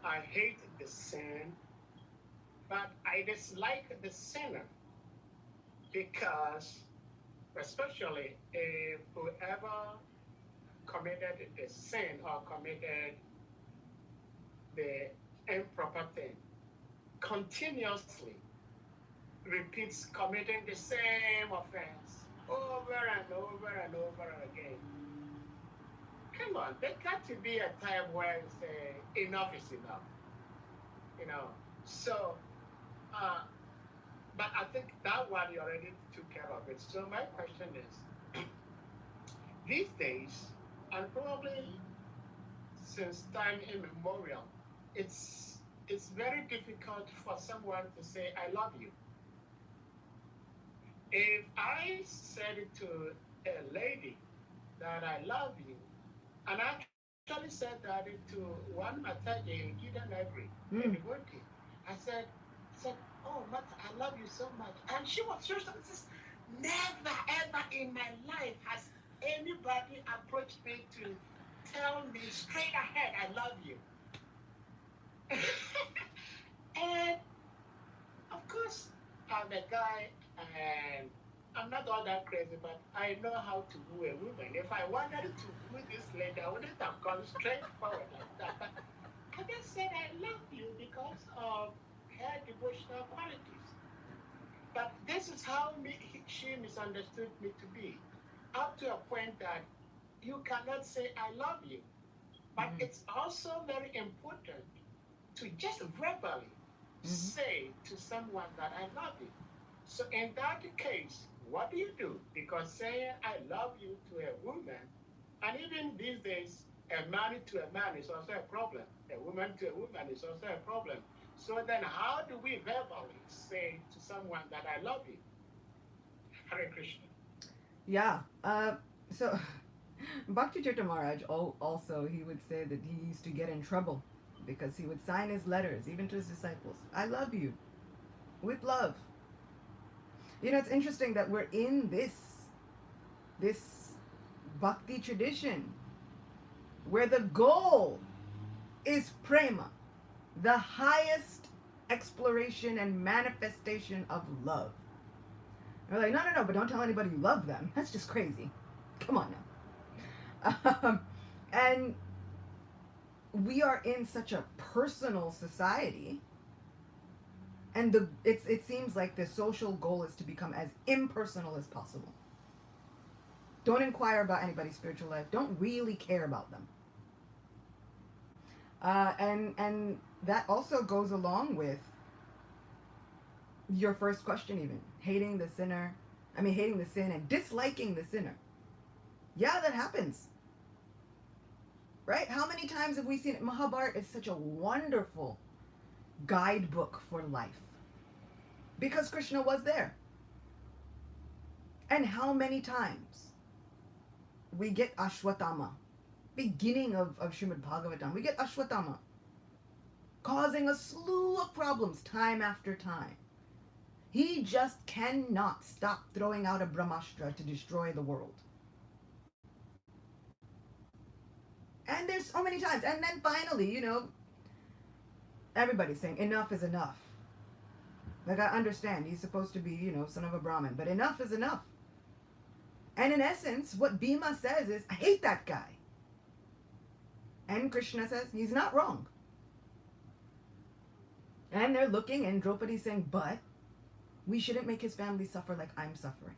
I hate the sin, but I dislike the sinner, because especially if whoever committed the sin or committed the improper thing continuously repeats committing the same offense over and over and over again. Come on, there got to be a time where you say enough is enough, you know. So, uh, but I think that one you already took care of it. So my question is, these days, and probably since time immemorial, it's very difficult for someone to say I love you. If I said it to a lady that I love you, and I actually said that to one Mataje, you didn't agree, a Mm. devotee. I said, oh Mata, I love you so much. And she was serious. She says, never ever in my life has anybody approached me to tell me straight ahead I love you. And of course, I'm a guy and I'm not all that crazy, but I know how to woo a woman. If I wanted to woo this lady, I wouldn't have gone straight forward like that. But I just said I love you because of her devotional qualities. But this is how she misunderstood me to be, up to a point that you cannot say I love you. But Mm. it's also very important to just verbally Mhm. say to someone that I love you. So in that case, what do you do? Because saying I love you to a woman, and even these days, a man to a man is also a problem. A woman to a woman is also a problem. So then how do we verbally say to someone that I love you? Hare Krishna. Yeah. So Bhakti Tirtha Maharaj also he would say that he used to get in trouble because he would sign his letters even to his disciples. I love you with love. You know, it's interesting that we're in this bhakti tradition where the goal is prema, the highest exploration and manifestation of love. And we're like, no, no, no, but don't tell anybody you love them. That's just crazy. Come on now. And we are in such a personal society, and it seems like the social goal is to become as impersonal as possible. Don't inquire about anybody's spiritual life. Don't really care about them. And that also goes along with your first question, even hating the sinner. I mean, hating the sin and disliking the sinner. Yeah, that happens, right? How many times have we seen it? Mahabharat is such a wonderful guidebook for life because Krishna was there. And how many times we get Ashwatthama beginning of Srimad Bhagavatam, we get Ashwatthama causing a slew of problems time after time. He just cannot stop throwing out a Brahmastra to destroy the world. And there's so many times. And then finally, everybody's saying enough is enough. Like, I understand he's supposed to be, son of a Brahmin, but enough is enough. And in essence, what Bhima says is, I hate that guy. And Krishna says, he's not wrong. And they're looking, and Draupadi's saying, but we shouldn't make his family suffer like I'm suffering.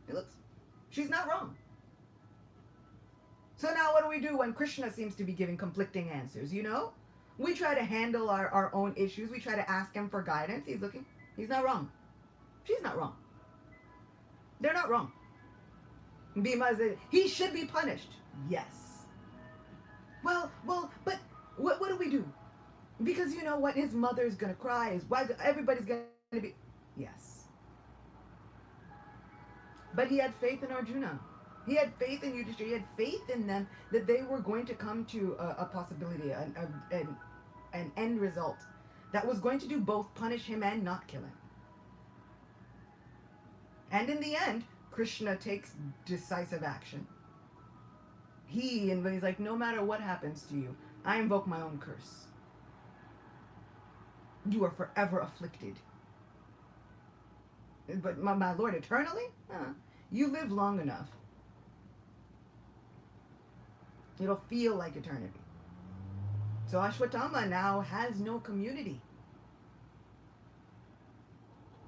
It looks, she's not wrong. So now what do we do when Krishna seems to be giving conflicting answers, We try to handle our own issues. We try to ask him for guidance. He's looking. He's not wrong. She's not wrong. They're not wrong. Bhima says, he should be punished. Yes. Well, but what do we do? Because you know what? His mother's going to cry. His wife, everybody's going to be... Yes. But he had faith in Arjuna. He had faith in Yudhishthira. He had faith in them that they were going to come to a possibility, an end result that was going to do both punish him and not kill him. And in the end, Krishna takes decisive action. He's like, no matter what happens to you, I invoke my own curse. You are forever afflicted. But my Lord, eternally? You live long enough. It'll feel like eternity. So Ashwatthama now has no community.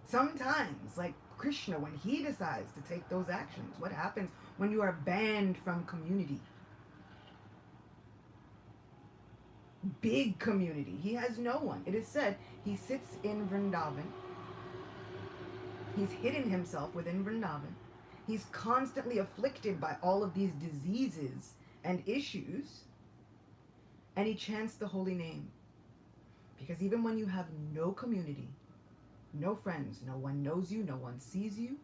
Sometimes, like Krishna, when he decides to take those actions, what happens when you are banned from community? Big community. He has no one. It is said he sits in Vrindavan. He's hidden himself within Vrindavan. He's constantly afflicted by all of these diseases and issues, and he chants the holy name. Because even when you have no community, no friends, no one knows you, no one sees you,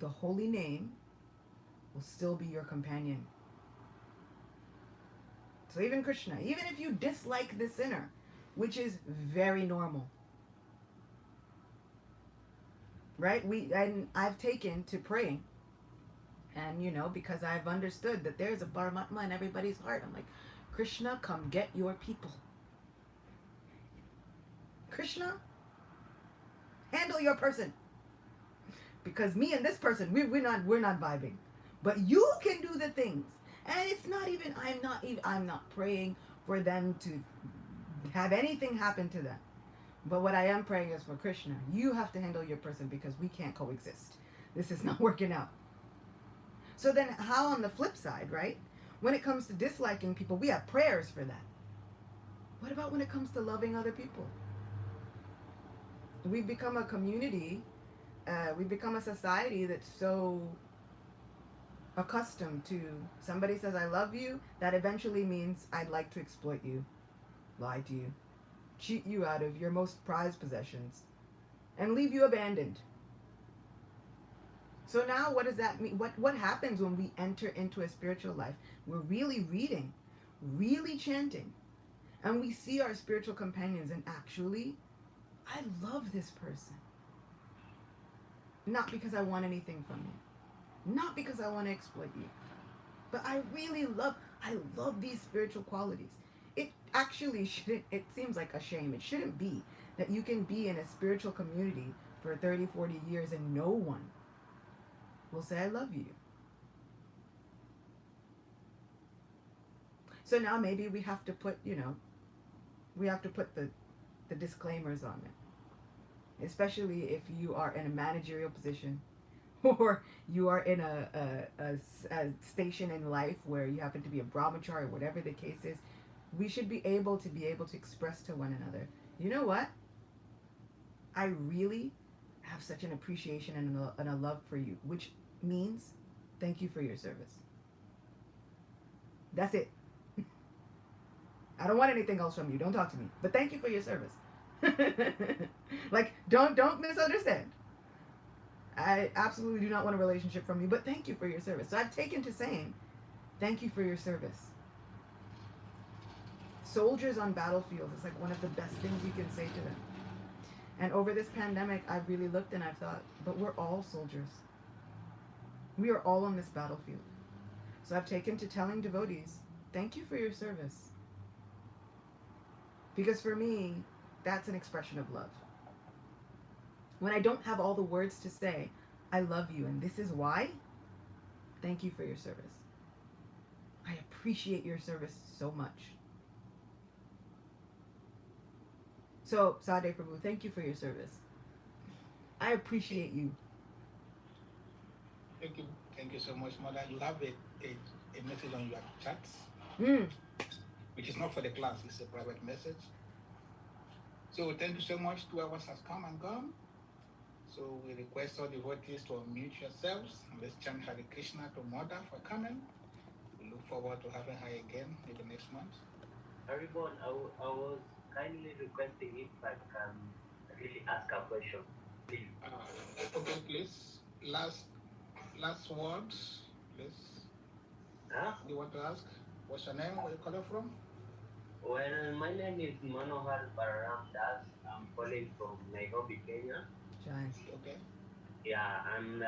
the holy name will still be your companion. So even Krishna, even if you dislike the sinner, which is very normal, right? And I've taken to praying, and because I've understood that there's a Paramatma in everybody's heart. I'm like, Krishna, come get your people. Krishna, handle your person. Because me and this person, we're not vibing. But you can do the things. And it's not even, I'm not praying for them to have anything happen to them. But what I am praying is for Krishna. You have to handle your person because we can't coexist. This is not working out. So then how on the flip side, right? When it comes to disliking people, we have prayers for that. What about when it comes to loving other people? We've become a community. We've become a society that's so accustomed to somebody says, I love you. That eventually means I'd like to exploit you, lie to you, cheat you out of your most prized possessions, and leave you abandoned. So now what does that mean? What happens when we enter into a spiritual life? We're really reading, really chanting, and we see our spiritual companions, and actually, I love this person. Not because I want anything from you. Not because I want to exploit you. But I love these spiritual qualities. It actually shouldn't, it seems like a shame. It shouldn't be that you can be in a spiritual community for 30, 40 years and no one will say, I love you. So now maybe we have to put, the disclaimers on it. Especially if you are in a managerial position or you are in a station in life where you happen to be a brahmachari, whatever the case is. We should be able to express to one another, you know what? I really have such an appreciation and a love for you, which means thank you for your service. That's it. I don't want anything else from you. Don't talk to me. But thank you for your service. Like, don't misunderstand. I absolutely do not want a relationship from you, but thank you for your service. So I've taken to saying, Thank you for your service. Soldiers on battlefields is like one of the best things you can say to them. And over this pandemic, I've really looked and I've thought, but we're all soldiers. We are all on this battlefield. So I've taken to telling devotees, thank you for your service. Because for me, that's an expression of love. When I don't have all the words to say, I love you and this is why, thank you for your service. I appreciate your service so much. So, Sade Prabhu, thank you for your service. I appreciate you. Thank you so much, Mother. You have a message on your chat, which is not for the class, it's a private message. So thank you so much. 2 hours has come and gone. So we request all devotees to unmute yourselves and let's chant Hare Krishna to Mother for coming. We look forward to having her again maybe next month. Haribon, I was kindly requesting if I can really ask a question, please. Okay, please. Last words, please. Huh? You want to ask? What's your name? Where you calling from? Well, my name is Manohar Bararam Das. I'm calling from Nairobi, Kenya. Okay. Yeah, and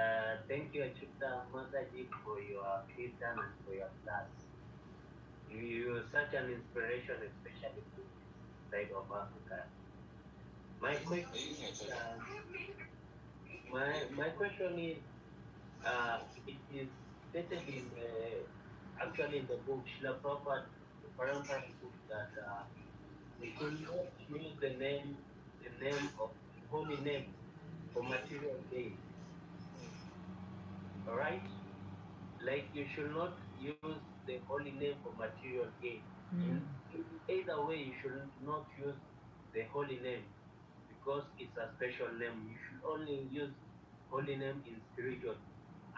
thank you, Achutta Mataji, for your kirtan and for your class. You're such an inspiration, especially to this side of Africa. My question is, my question is, it is stated in actually in the book Srila Prabhupada, the Parampara book, that we should not use the name of holy name for material gain. All right, like you should not use the holy name for material gain. In either way, you should not use the holy name because it's a special name. You should only use holy name in spiritual.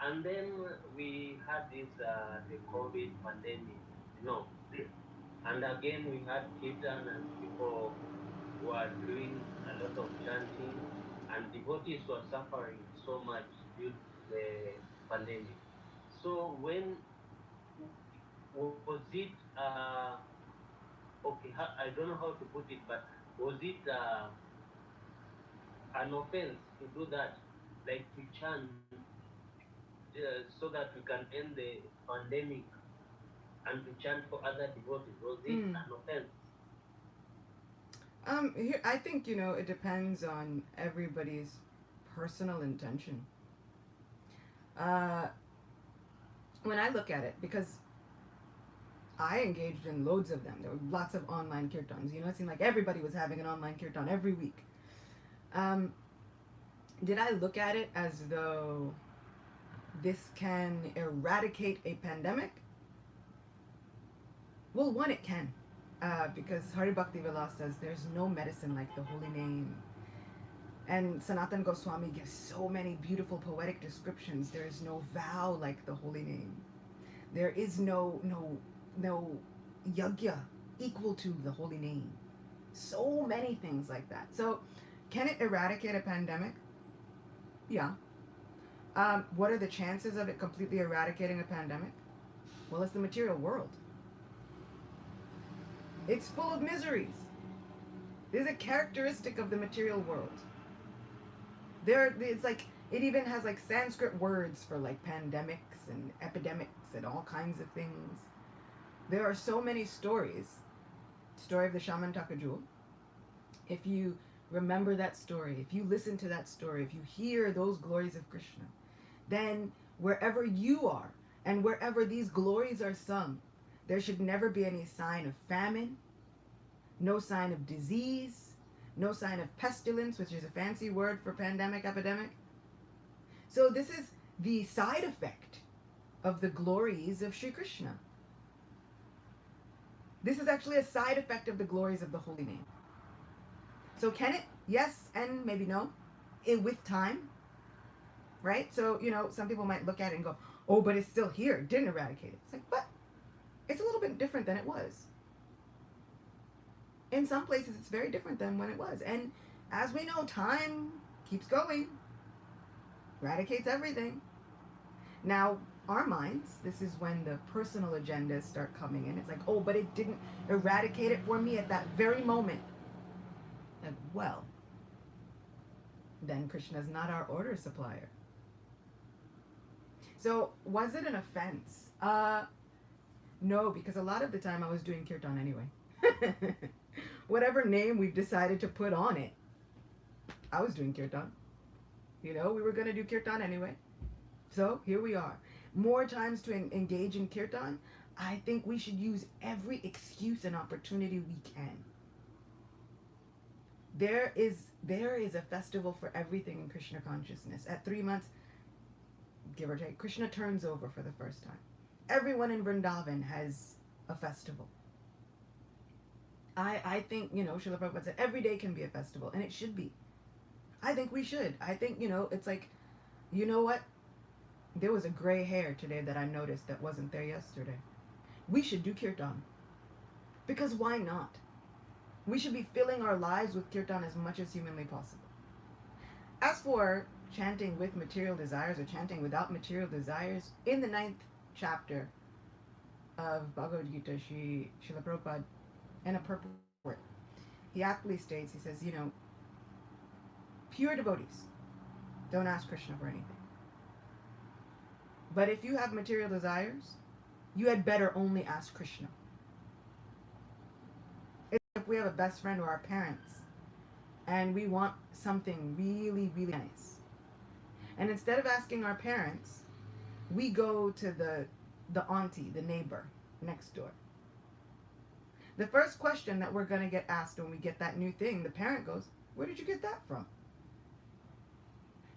And then we had this the COVID pandemic, and again we had kirtan and people were doing a lot of chanting, and devotees were suffering so much due to the pandemic. So when was it okay? I don't know how to put it, but was it an offense to do that, like to chant so that we can end the pandemic and to chant for other devotees? Was it an offense? Here, I think, it depends on everybody's personal intention. When I look at it, because I engaged in loads of them, there were lots of online kirtans. It seemed like everybody was having an online kirtan every week. Did I look at it as though this can eradicate a pandemic? Well, one, it can. Because Hari Bhakti Vilas says there's no medicine like the holy name. And Sanatan Goswami gives so many beautiful poetic descriptions. There is no vow like the holy name. There is no yajna equal to the holy name. So many things like that. So, can it eradicate a pandemic? Yeah. What are the chances of it completely eradicating a pandemic? Well, it's the material world. It's full of miseries. There's a characteristic of the material world. It's like, it even has like Sanskrit words for like pandemics and epidemics and all kinds of things. There are so many stories. Story of the Shaman Takajul. If you remember that story, if you listen to that story, if you hear those glories of Krishna, then wherever you are and wherever these glories are sung, there should never be any sign of famine, no sign of disease, no sign of pestilence, which is a fancy word for pandemic, epidemic. So this is the side effect of the glories of Sri Krishna. This is actually a side effect of the glories of the holy name. So can it? Yes and maybe no. With time. Right? So, some people might look at it and go, oh, but it's still here. It didn't eradicate it. It's like, but it's a little bit different than it was. In some places, it's very different than when it was. And as we know, time keeps going. Eradicates everything. Now, our minds, this is when the personal agendas start coming in. It's like, oh, but it didn't eradicate it for me at that very moment. Like, well, then Krishna's not our order supplier. So, was it an offense? No, because a lot of the time I was doing kirtan anyway. Whatever name we've decided to put on it, I was doing kirtan. You know, we were going to do kirtan anyway. So, here we are. More times to engage in kirtan, I think we should use every excuse and opportunity we can. There is a festival for everything in Krishna consciousness. At 3 months, give or take, Krishna turns over for the first time. Everyone in Vrindavan has a festival. I think, you know, Srila Prabhupada said every day can be a festival, and it should be. I think we should. I think, you know, it's like, you know what? There was a gray hair today that I noticed that wasn't there yesterday. We should do kirtan. Because why not? We should be filling our lives with kirtan as much as humanly possible. As for chanting with material desires or chanting without material desires, in the 9th chapter of Bhagavad Gita, Srila Prabhupada, in a purport, he aptly states, he says, you know, pure devotees don't ask Krishna for anything. But if you have material desires, you had better only ask Krishna. If we have a best friend or our parents, and we want something really, really nice, and instead of asking our parents, we go to the auntie, the neighbor next door. The first question that we're going to get asked when we get that new thing, the parent goes, where did you get that from?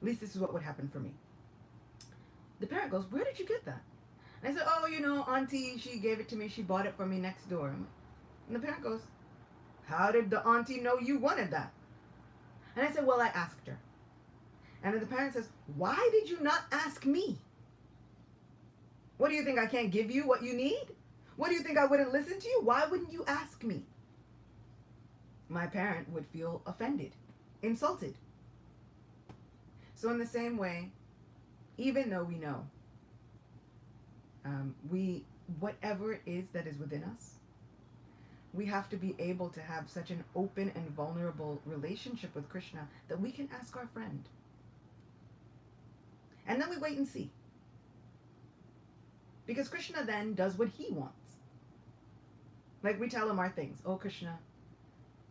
At least this is what would happen for me. The parent goes, where did you get that? And I said, oh, you know, auntie, she gave it to me. She bought it for me next door. And the parent goes, how did the auntie know you wanted that? And I said, well, I asked her. And then the parent says, why did you not ask me? What do you think, I can't give you what you need? What do you think, I wouldn't listen to you? Why wouldn't you ask me? My parent would feel offended, insulted. So in the same way, even though we know whatever it is that is within us, we have to be able to have such an open and vulnerable relationship with Krishna that we can ask our friend. And then we wait and see. Because Krishna then does what he wants. Like we tell him our things. Oh, Krishna,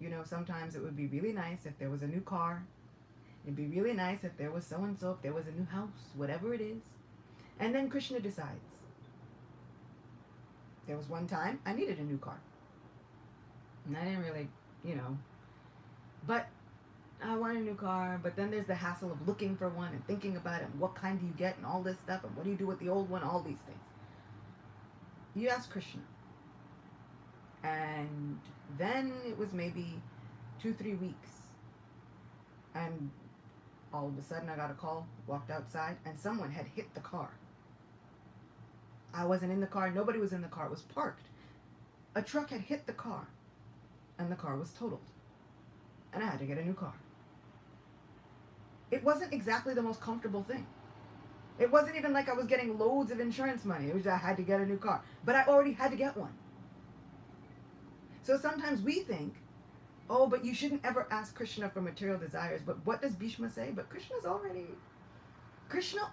you know, sometimes it would be really nice if there was a new car. It'd be really nice if there was so-and-so, if there was a new house, whatever it is. And then Krishna decides. There was one time I needed a new car. And I didn't really, you know, but I want a new car, but then there's the hassle of looking for one and thinking about it, and what kind do you get and all this stuff, and what do you do with the old one, all these things. You ask Krishna. And then it was maybe 2-3 weeks. And all of a sudden I got a call, walked outside, and someone had hit the car. I wasn't in the car, nobody was in the car, it was parked. A truck had hit the car, and the car was totaled. And I had to get a new car. It wasn't exactly the most comfortable thing. It wasn't even like I was getting loads of insurance money. It was I had to get a new car. But I already had to get one. So sometimes we think, oh, but you shouldn't ever ask Krishna for material desires. But what does Bhishma say? But Krishna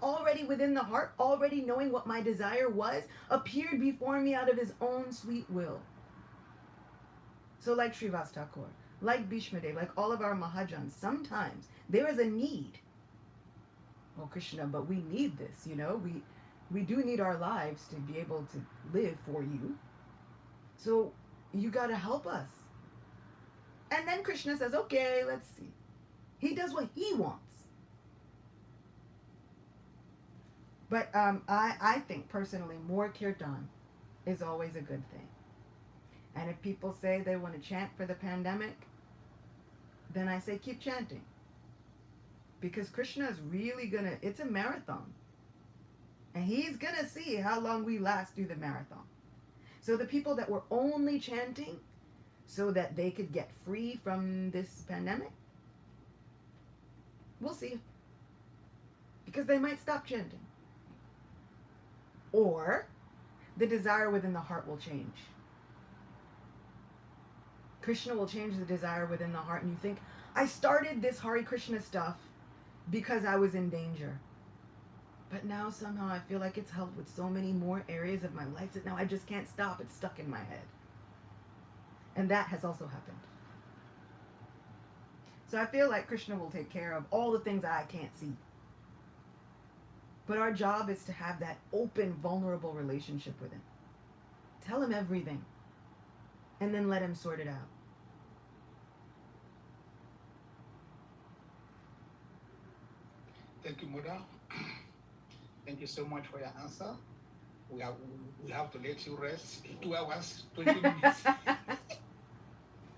already within the heart, already knowing what my desire was, appeared before me out of his own sweet will. So like Srivas Thakur, like Bhishmadev, like all of our Mahajans, sometimes there is a need. Oh, Krishna, but we need this, you know. We do need our lives to be able to live for you. So you got to help us. And then Krishna says, okay, let's see. He does what he wants. But I think personally, more kirtan is always a good thing. And if people say they want to chant for the pandemic, then I say keep chanting. Because Krishna is really it's a marathon. And he's going to see how long we last through the marathon. So the people that were only chanting so that they could get free from this pandemic, we'll see. Because they might stop chanting. Or the desire within the heart will change. Krishna will change the desire within the heart, and you think, I started this Hare Krishna stuff because I was in danger. But now somehow I feel like it's helped with so many more areas of my life that now I just can't stop. It's stuck in my head. And that has also happened. So I feel like Krishna will take care of all the things I can't see. But our job is to have that open, vulnerable relationship with him. Tell him everything. And then let him sort it out. Thank you, Mother. Thank you so much for your answer. We have to let you rest. 2 hours, 20 minutes.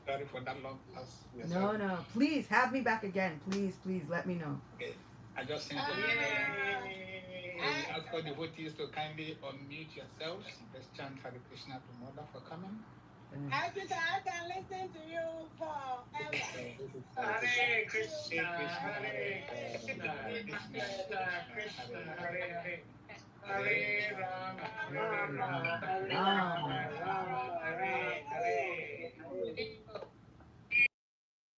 Sorry for that long class. No. Please have me back again. Please, let me know. Okay. I just sent an email. We ask all devotees to kindly unmute yourselves. Let's chant Hare Krishna to Mother for coming. I can listen to you forever. Hare Krishna, Hare Krishna, Krishna Krishna, Hare Hare, Hare Rama, Rama, Hare